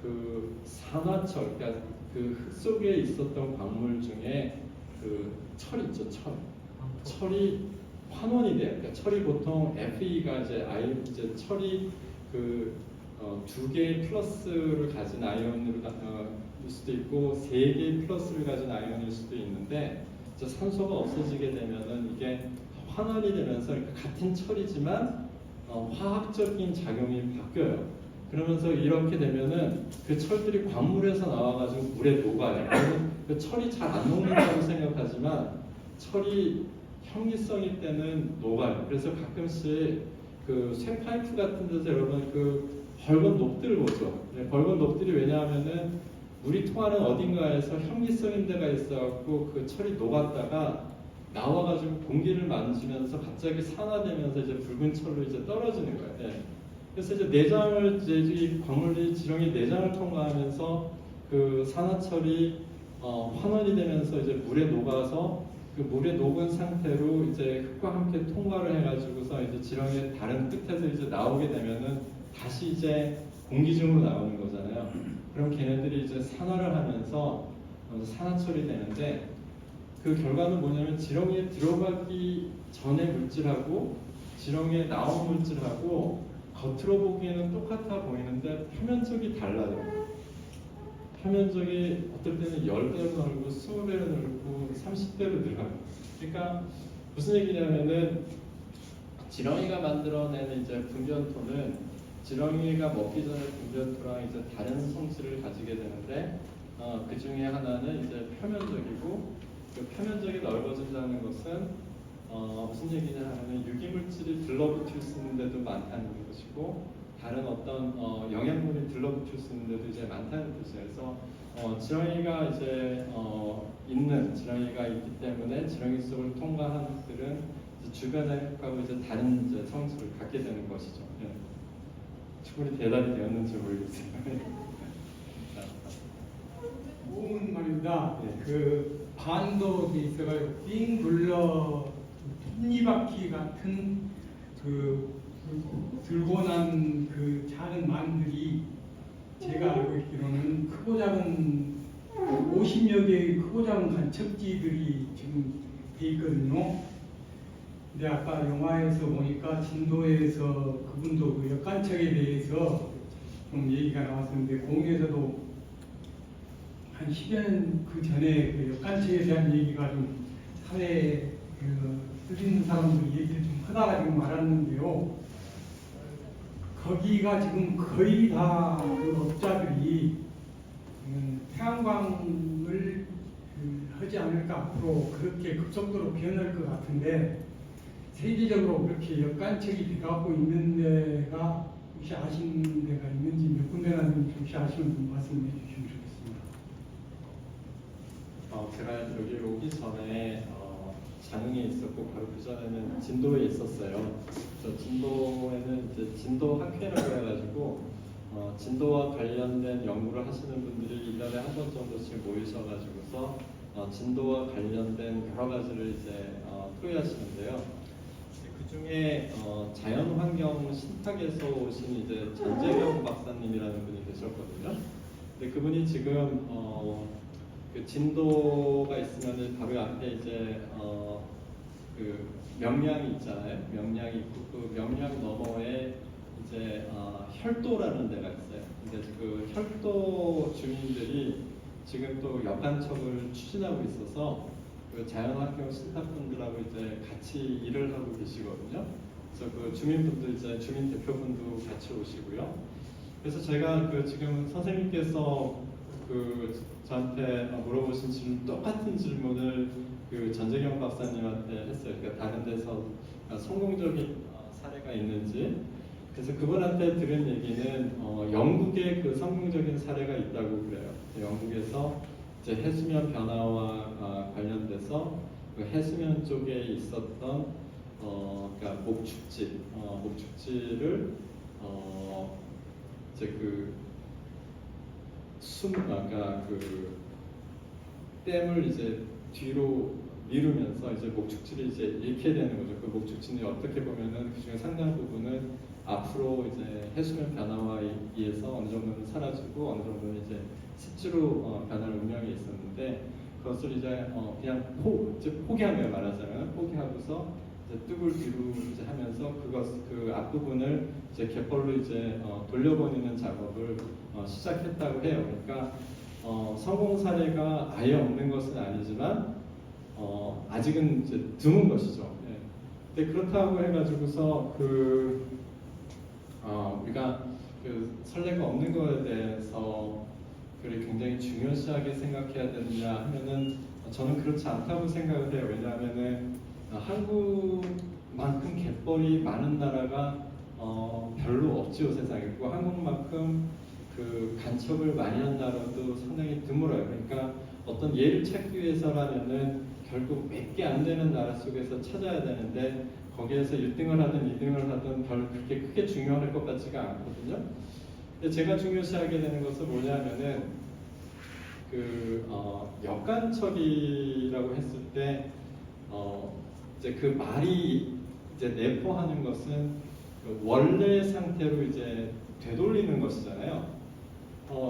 그 산화철, 그러니까 그 흙 속에 있었던 광물 중에 그 철 있죠, 철이 환원이 돼요. 그러니까 철이 보통 Fe가 이제 철이 그 2개의 플러스를 가진 아이온으로 일 수도 있고 3개의 플러스를 가진 아이온일 수도 있는데 이제 산소가 없어지게 되면은 이게 환원이 되면서 그러니까 같은 철이지만 화학적인 작용이 바뀌어요. 그러면서 이렇게 되면은 그 철들이 광물에서 나와가지고 물에 녹아요. 그 철이 잘 안 녹는다고 생각하지만 철이 현기성일 때는 녹아요. 그래서 가끔씩 그 쇠파이프 같은 데서 여러분 그 벌건 녹들을 보죠. 벌건 녹들이 왜냐하면은 물이 통하는 어딘가에서 현기성인 데가 있어갖고 그 철이 녹았다가 나와가지고 공기를 만지면서 갑자기 산화되면서 이제 붉은 철로 이제 떨어지는 거예요. 네. 그래서 이제 내장을 이제 이 광물이 지렁이 내장을 통과하면서 그 산화철이 환원이 되면서 이제 물에 녹아서 그 물에 녹은 상태로 이제 흙과 함께 통과를 해가지고서 이제 지렁이의 다른 끝에서 이제 나오게 되면은 다시 이제 공기 중으로 나오는 거잖아요. 그럼 걔네들이 이제 산화를 하면서 산화철이 되는데 그 결과는 뭐냐면 지렁이에 들어가기 전의 물질하고 지렁이에 나온 물질하고 겉으로 보기에는 똑같아 보이는데 표면적이 달라요. 표면적이 어떨 때는 10배로 넓고 20배로 넓고 30배로 늘어요. 그러니까 무슨 얘기냐면은 지렁이가 만들어내는 이제 분변토는 지렁이가 먹기 전에 분변토랑 이제 다른 성질을 가지게 되는데 그 중에 하나는 이제 표면적이고 그 표면적이 넓어진다는 것은 무슨 얘기냐 하면 유기물질이 들러붙을 수 있는 데도 많다는 것이고 다른 어떤 영양분이 들러붙을 수 있는 데도 이제 많다는 뜻이에요. 그래서 지렁이가 이제 지렁이가 있기 때문에 지렁이 속을 통과하는 흙들은 주변의 흙하고 이제 다른 이제 성질을 갖게 되는 것이죠. 네. 충분히 대답이 되었는지 모르겠어요. 몸은 말입니다. 네. 그 반도에 있어가지고 빙 둘러 톱니바퀴 같은 그 들고 난 그 작은 만들이 제가 알고 있기로는 크고 작은 50여 개의 크고 작은 간척지들이 지금 돼 있거든요. 근데 아까 영화에서 보니까 진도에서 그분도 그 역간척에 대해서 좀 얘기가 나왔었는데 공에서도 한 10여 년 그 전에 그 역간척에 대한 얘기가 좀 사회에 쓰는 사람들 얘기를 좀 하다가 지금 말았는데요. 거기가 지금 거의 다 그 업자들이 태양광을 하지 않을까 앞으로 그렇게 급속도로 변할 것 같은데 세계적으로 그렇게 역간척이 돼가고 있는 데가 혹시 아시는 데가 있는지 몇 군데나 좀 혹시 아시면 좀 말씀해 주시면 좋겠습니다. 제가 여기 오기 전에 장흥에 있었고 바로 그 전에는 진도에 있었어요. 그래서 진도에는 이제 진도 학회라고 해가지고 진도와 관련된 연구를 하시는 분들이 1년에 한 번 정도씩 모이셔가지고서 진도와 관련된 여러 가지를 이제 토의하시는데요. 그 중에 자연환경 신탁에서 오신 이제 전재경 박사님이라는 분이 계셨거든요. 근데 그분이 지금 그 진도가 있으면은 바로 앞에 이제 그 명량이 있잖아요. 명량이 있고 그 명량 너머에 이제 혈도라는 데가 있어요. 근데 그 혈도 주민들이 지금 또 역간척을 추진하고 있어서 그 자연환경 스타분들하고 이제 같이 일을 하고 계시거든요. 그래서 그 주민분들 이제 주민 대표분도 같이 오시고요. 그래서 제가 그 지금 선생님께서 그 저한테 물어보신 질문, 똑같은 질문을 그 전재경 박사님한테 했어요. 그러니까 다른 데서 성공적인 사례가 있는지. 그래서 그분한테 들은 얘기는 영국에 그 성공적인 사례가 있다고 그래요. 영국에서 이제 해수면 변화와 관련돼서 그 해수면 쪽에 있었던 그러니까 목축지를 이제 그 그러니까 그 댐을 이제 뒤로 미루면서 이제 목축지를 이제 잃게 되는 거죠. 그 목축지는 어떻게 보면은 그중에 상당 부분은 앞으로 이제 해수면 변화와 의해서 어느 정도는 사라지고 어느 정도는 이제 습지로 변할 운명이 있었는데 그것을 이제 그냥 포기한 거예요. 말하자면 포기하고서 이제 뚝을 뒤로 이제 하면서 그 앞부분을 이제 갯벌로 이제 돌려보내는 작업을 시작했다고 해요. 그러니까 성공 사례가 아예 없는 것은 아니지만 아직은 이제 드문 것이죠. 예. 근데 그렇다고 해가지고서 우리가 그 선례가 없는 것에 대해서 그를 굉장히 중요시하게 생각해야 되느냐 하면은 저는 그렇지 않다고 생각을 해요. 왜냐하면은 한국만큼 갯벌이 많은 나라가 별로 없지요 세상에. 그리고 한국만큼 그 간척을 많이 한 나라도 상당히 드물어요. 그러니까 어떤 예를 찾기 위해서라면은 결국 몇 개 안 되는 나라 속에서 찾아야 되는데 거기에서 1등을 하든 2등을 하든 별 그렇게 크게 중요할 것 같지가 않거든요. 근데 제가 중요시하게 되는 것은 뭐냐면은 역간척이라고 했을 때 이제 그 말이 이제 내포하는 것은 그 원래 상태로 이제 되돌리는 것이잖아요.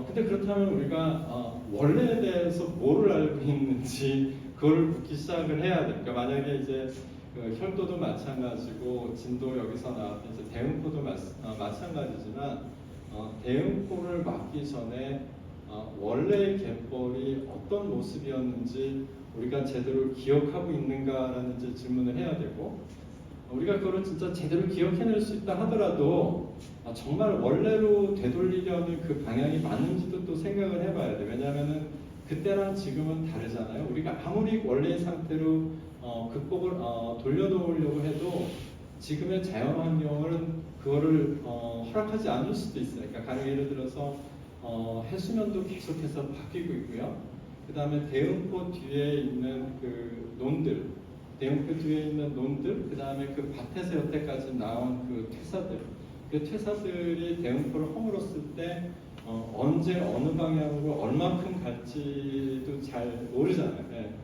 근데 그렇다면 우리가 원래에 대해서 뭐를 알고 있는지 그걸 묻기 시작을 해야 돼요. 그러니까 만약에 이제 그 혈도도 마찬가지고 진도 여기서 나왔던 이제 대응포도 마찬가지지만 대응포를 막기 전에 원래의 갯벌이 어떤 모습이었는지 우리가 제대로 기억하고 있는가라는 이제 질문을 해야 되고 우리가 그걸 진짜 제대로 기억해낼 수 있다 하더라도 정말 원래로 되돌리려는 그 방향이 맞는지도 또 생각을 해봐야 돼. 왜냐하면은 그때랑 지금은 다르잖아요. 우리가 아무리 원래의 상태로 극복을 돌려놓으려고 해도 지금의 자연환경은 그거를 허락하지 않을 수도 있어요. 그러니까 가령 예를 들어서 해수면도 계속해서 바뀌고 있고요. 그 다음에 대응포 뒤에 있는 그 논들, 대응포 뒤에 있는 논들, 그 다음에 그 밭에서 여태까지 나온 그 퇴사들, 그 퇴사들이 대응포를 허물었을 때 언제 어느 방향으로 얼마큼 갈지도 잘 모르잖아요. 네.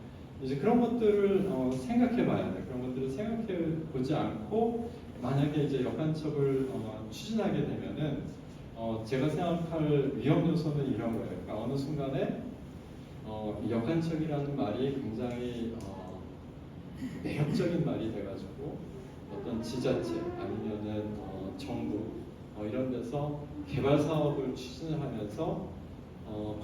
이제 그런 것들을 생각해봐야 돼. 그런 것들을 생각해보지 않고 만약에 이제 역간척을 추진하게 되면은 제가 생각할 위험 요소는 이런 거예요. 그러니까 어느 순간에 역간척이라는 말이 굉장히 매력적인 말이 돼가지고 어떤 지자체 아니면은 정부 이런 데서 개발 사업을 추진을 하면서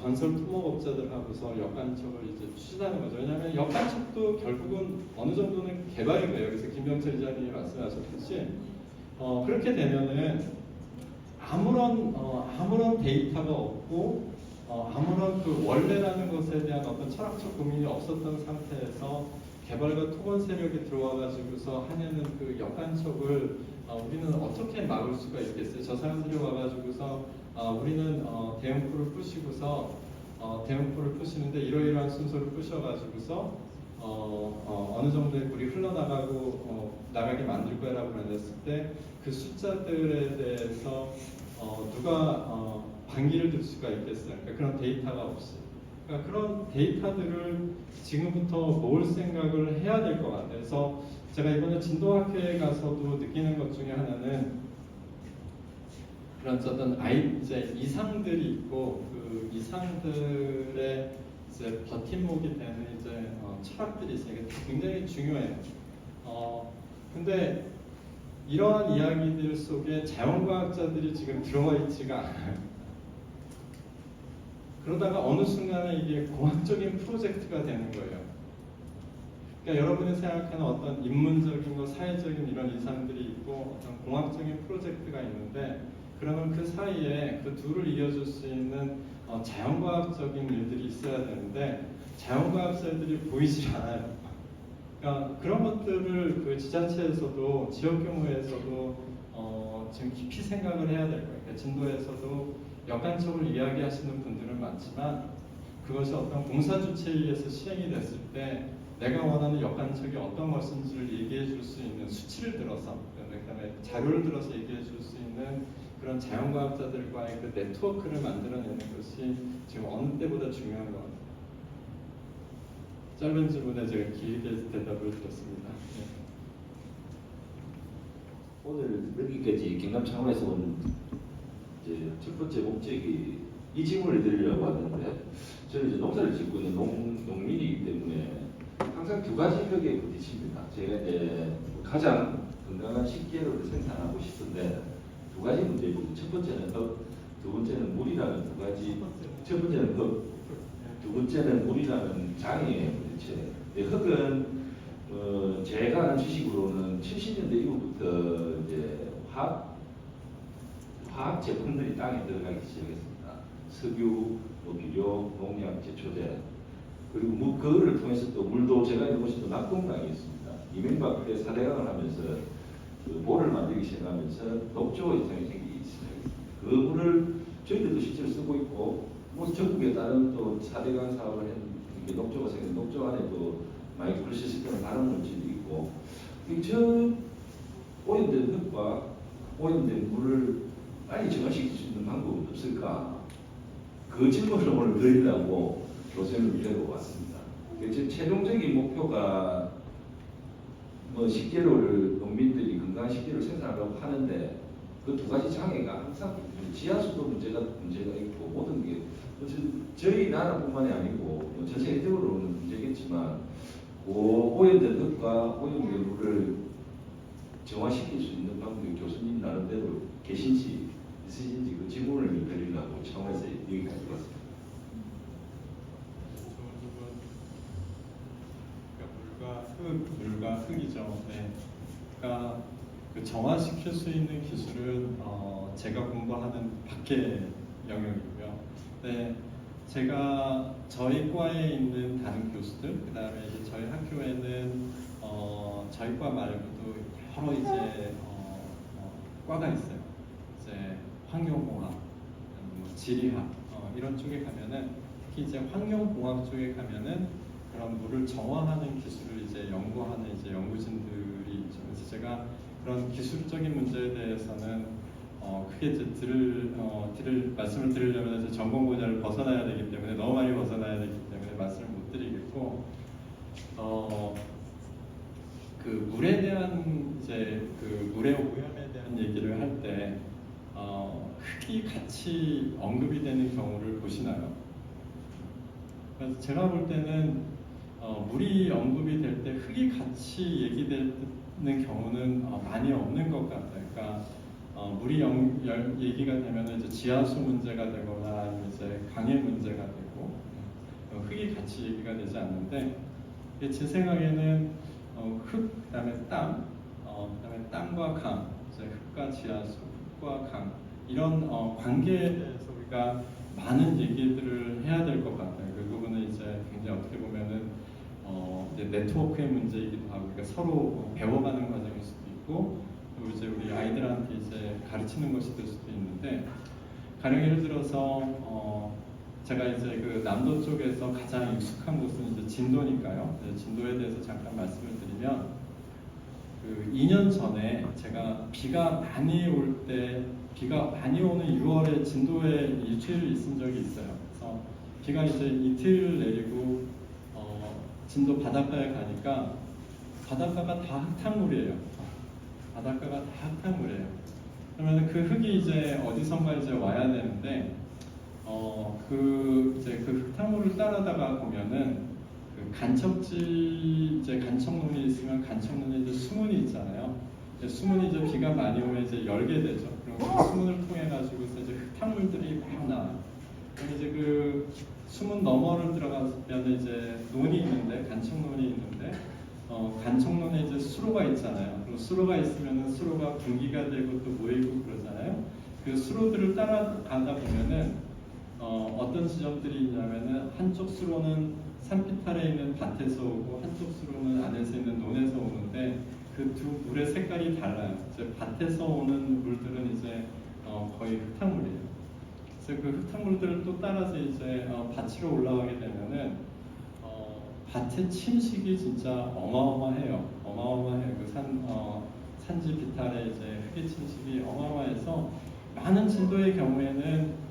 건설 토목업자들하고서 역간척을 이제 추진하는 거죠. 왜냐하면 역간척도 결국은 어느 정도는 개발인 거예요. 여기서 김병철 이사님이 말씀하셨듯이 그렇게 되면은 아무런 데이터가 없고 아무런 그 원래라는 것에 대한 어떤 철학적 고민이 없었던 상태에서 개발과 토건 세력이 들어와가지고서 하냐는 그 역간척을 우리는 어떻게 막을 수가 있겠어요? 저 사람들이 와가지고서 우리는 대응포를 부시고서 대응포를 부시는데 이러이러한 순서를 부셔가지고서 어느 정도의 물이 흘러나가고 나가게 만들 거라고 말했을 때 그 숫자들에 대해서 누가 반기를 들 수가 있겠어요? 그러니까 그런 데이터가 없이. 그러니까 그런 데이터들을 지금부터 모을 생각을 해야 될 것 같아요. 그래서 제가 이번에 진도학회에 가서도 느끼는 것 중에 하나는 그런 어떤 이제 이상들이 있고 그 이상들의 이제 버팀목이 되는 이제 철학들이 있어요. 이게 굉장히 중요해요. 근데 이러한 이야기들 속에 자연과학자들이 지금 들어와 있지가 않아요. 그러다가 어느 순간에 이게 공학적인 프로젝트가 되는 거예요. 그러니까 여러분이 생각하는 어떤 인문적인 거, 사회적인 이런 이상들이 있고 어떤 공학적인 프로젝트가 있는데 그러면 그 사이에 그 둘을 이어줄 수 있는 자연과학적인 일들이 있어야 되는데 자연과학자들이 보이지 않아요. 그러니까 그런 것들을 그 지자체에서도 지역경무에서도 지금 깊이 생각을 해야 될 거예요. 그러니까 진도에서도 역간척을 이야기하시는 분들은 많지만 그것이 어떤 공사 주체에 의해서 시행이 됐을 때 내가 원하는 역간척이 어떤 것인지를 얘기해 줄 수 있는 수치를 들어서 그다음에 자료를 들어서 얘기해 줄 수 있는 그런 자연과학자들과의 그 네트워크를 만들어내는 것이 지금 어느 때보다 중요한 것 같아요. 짧은 질문에 제가 길게 대답을 드렸습니다. 네. 오늘 여기까지 경남 창원에서 온 이제 첫 번째 목적이 이 질문을 드리려고 왔는데 저는 이제 농사를 짓고 있는 농민이기 때문에 항상 두 가지 벽에 부딪힙니다. 제가 이제 가장 건강한 식재료를 생산하고 싶은데 두 가지 문제고 첫 번째는 흙, 두 번째는 물이라는 두 가지. 첫 번째는 흙, 두 번째는 물이라는 장애에 부딪혀요. 흙은 제가 아는 지식으로는 70년대 이후부터 이제 화학 제품들이 땅에 들어가기 시작했습니다. 석유, 비료, 농약, 제초제 그리고 그거를 통해서 또 물도 제가 있는 곳이 또 낙동강이 있습니다. 이명박 때 4대강을 하면서 그 볼을 만들기 시작하면서 녹조 현상이 생기기 시작했습니다. 그 물을 저희들도 실제로 쓰고 있고 뭐 전국에 다른 또 4대강 사업을 했는데 녹조가 생긴 녹조 안에 또 마이크로 시스템을 다른 물질이 있고 저 오염된 흙과 오염된 물을 빨리 정화시킬 수 있는 방법은 없을까? 그 질문을 오늘 드리려고 교수님을 데리고 왔습니다. 지금 최종적인 목표가 뭐 식재료를 농민들이 건강한 식재료를 생산하려고 하는데 그 두 가지 장애가 항상 지하수도 문제가 있고 모든 게 저희 나라뿐만이 아니고 전 세계적으로는 문제겠지만 그 오염된 흙과 오염된 물을 정화시킬 수 있는 방법이 교수님 나름대로 계신지 있으신지 그 질문을 드리려고 청와에서 여기까지 왔습니다. 물과 흙이죠. 네. 그러니까 그 정화시킬 수 있는 기술은 제가 공부하는 밖의 영역이고요. 네, 제가 저희 과에 있는 다른 교수들, 그 다음에 이제 저희 학교에는 저희 과 말고도 여러 이제 과가 있어요. 이제 환경공학, 뭐 지리학 이런 쪽에 가면은 특히 이제 환경공학 쪽에 가면은 그런 물을 정화하는 기술을 이제 연구하는 이제 연구진들이 있죠. 그래서 제가 그런 기술적인 문제에 대해서는 크게 이제 말씀을 드리려면 이제 전공 분야를 벗어나야 되기 때문에 너무 많이 벗어나야 되기 때문에 말씀을 못 드리겠고 그 물에 대한 이제 그 물의 오염에 대한 얘기를 할 때 흙이 같이 언급이 되는 경우를 보시나요? 그래서 제가 볼 때는 물이 언급이 될 때 흙이 같이 얘기되는 경우는 많이 없는 것 같아요. 그러니까 물이 얘기가 되면 이제 지하수 문제가 되거나 아니면 이제 강의 문제가 되고 흙이 같이 얘기가 되지 않는데 제 생각에는 흙 그다음에 땅, 그다음에 땅과 강, 이제 흙과 지하수, 흙과 강 이런 관계에 대해서 우리가 많은 얘기들을 해야 될 것 같아요. 그 부분은 이제 굉장히 어떻게 보면은 이제 네트워크의 문제이기도 하고, 그러니까 서로 배워가는 과정일 수도 있고, 또 이제 우리 아이들한테 이제 가르치는 것이 될 수도 있는데, 가령 예를 들어서 제가 이제 그 남도 쪽에서 가장 익숙한 곳은 이제 진도니까요. 진도에 대해서 잠깐 말씀을 드리면, 그 2년 전에 제가 비가 많이 오는 6월에 진도에 일주일 있은 적이 있어요. 그래서 비가 이제 이틀 내리고 진도 바닷가에 가니까 바닷가가 다 흙탕물이에요. 바닷가가 다 흙탕물이에요. 그러면 그 흙이 이제 어디선가 이제 와야 되는데 그 흙탕물을 따라다가 보면은 그 간척지 이제 간척문이 있으면 간척문에 이제 수문이 있잖아요. 수문이 이제 비가 많이 오면 이제 열게 되죠. 그럼 그 수문을 통해 가지고서 이제 흙탕물들이 막 나와요. 그럼 이제 그 수문 너머를 들어가면 이제 논이 있는데 간척논이 있는데 간청론에 이제 수로가 있잖아요. 그리고 수로가 있으면은 수로가 분기가 되고 또 모이고 그러잖아요. 그 수로들을 따라가다 보면은 어떤 지점들이 있냐면은 한쪽 수로는 산비탈에 있는 밭에서 오고 한쪽 수로는 안에서 있는 논에서 오는데 그 두 물의 색깔이 달라요. 이제 밭에서 오는 물들은 이제 거의 흙탕물이에요. 그래서 그 흙탕물들을 또 따라서 이제 밭으로 올라가게 되면은 밭의 침식이 진짜 어마어마해요. 어마어마해요. 그 산지 비탈의 이제 흙의 침식이 어마어마해서 많은 진도의 경우에는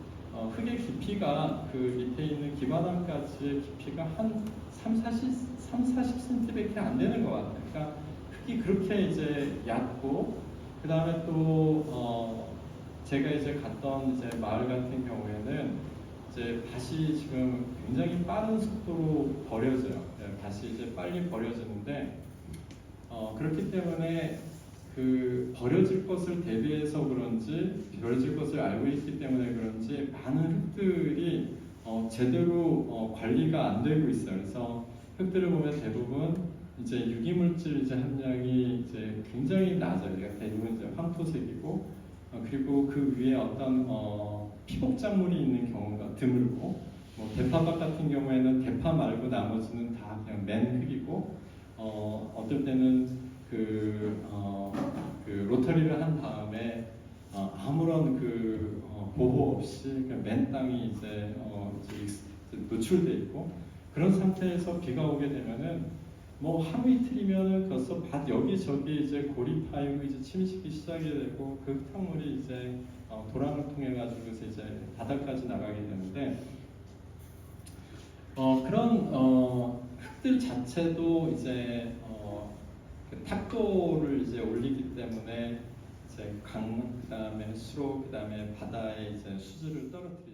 흙의 깊이가 그 밑에 있는 기반함까지의 깊이가 한 40cm밖에 안 되는 것 같아요. 그러니까 흙이 그렇게 이제 얕고 그 다음에 또 제가 이제 갔던 이제 마을 같은 경우에는 이제 밭이 지금 굉장히 빠른 속도로 버려져요. 밭이 이제 빨리 버려지는데 그렇기 때문에 그 버려질 것을 대비해서 그런지 버려질 것을 알고 있기 때문에 그런지 많은 흙들이 제대로 관리가 안 되고 있어요. 그래서 흙들을 보면 대부분 이제 유기물질 이제 함량이 이제 굉장히 낮아요. 그러니까 대부분 이제 황토색이고 그리고 그 위에 어떤 피복작물이 있는 경우가 드물고 대파밭 같은 경우에는 대파 말고 나머지는 다 그냥 맨 흙이고 어떨 때는 그 로터리를 한 다음에 아무런 그 보호 없이 그냥 맨 땅이 이제 노출돼 있고 그런 상태에서 비가 오게 되면은 뭐 하루 이틀이면은 벌써 밭 여기저기 이제 골이 파이고 이제 침식이 시작이 되고 그 흙탕물이 이제 도랑을 통해 가지고서 이제 바닥까지 나가게 되는데 그런 흙들 자체도 이제 그 탁도를 이제 올리기 때문에 이제 강 그다음에 수로 그다음에 바다의 이제 수질을 떨어뜨리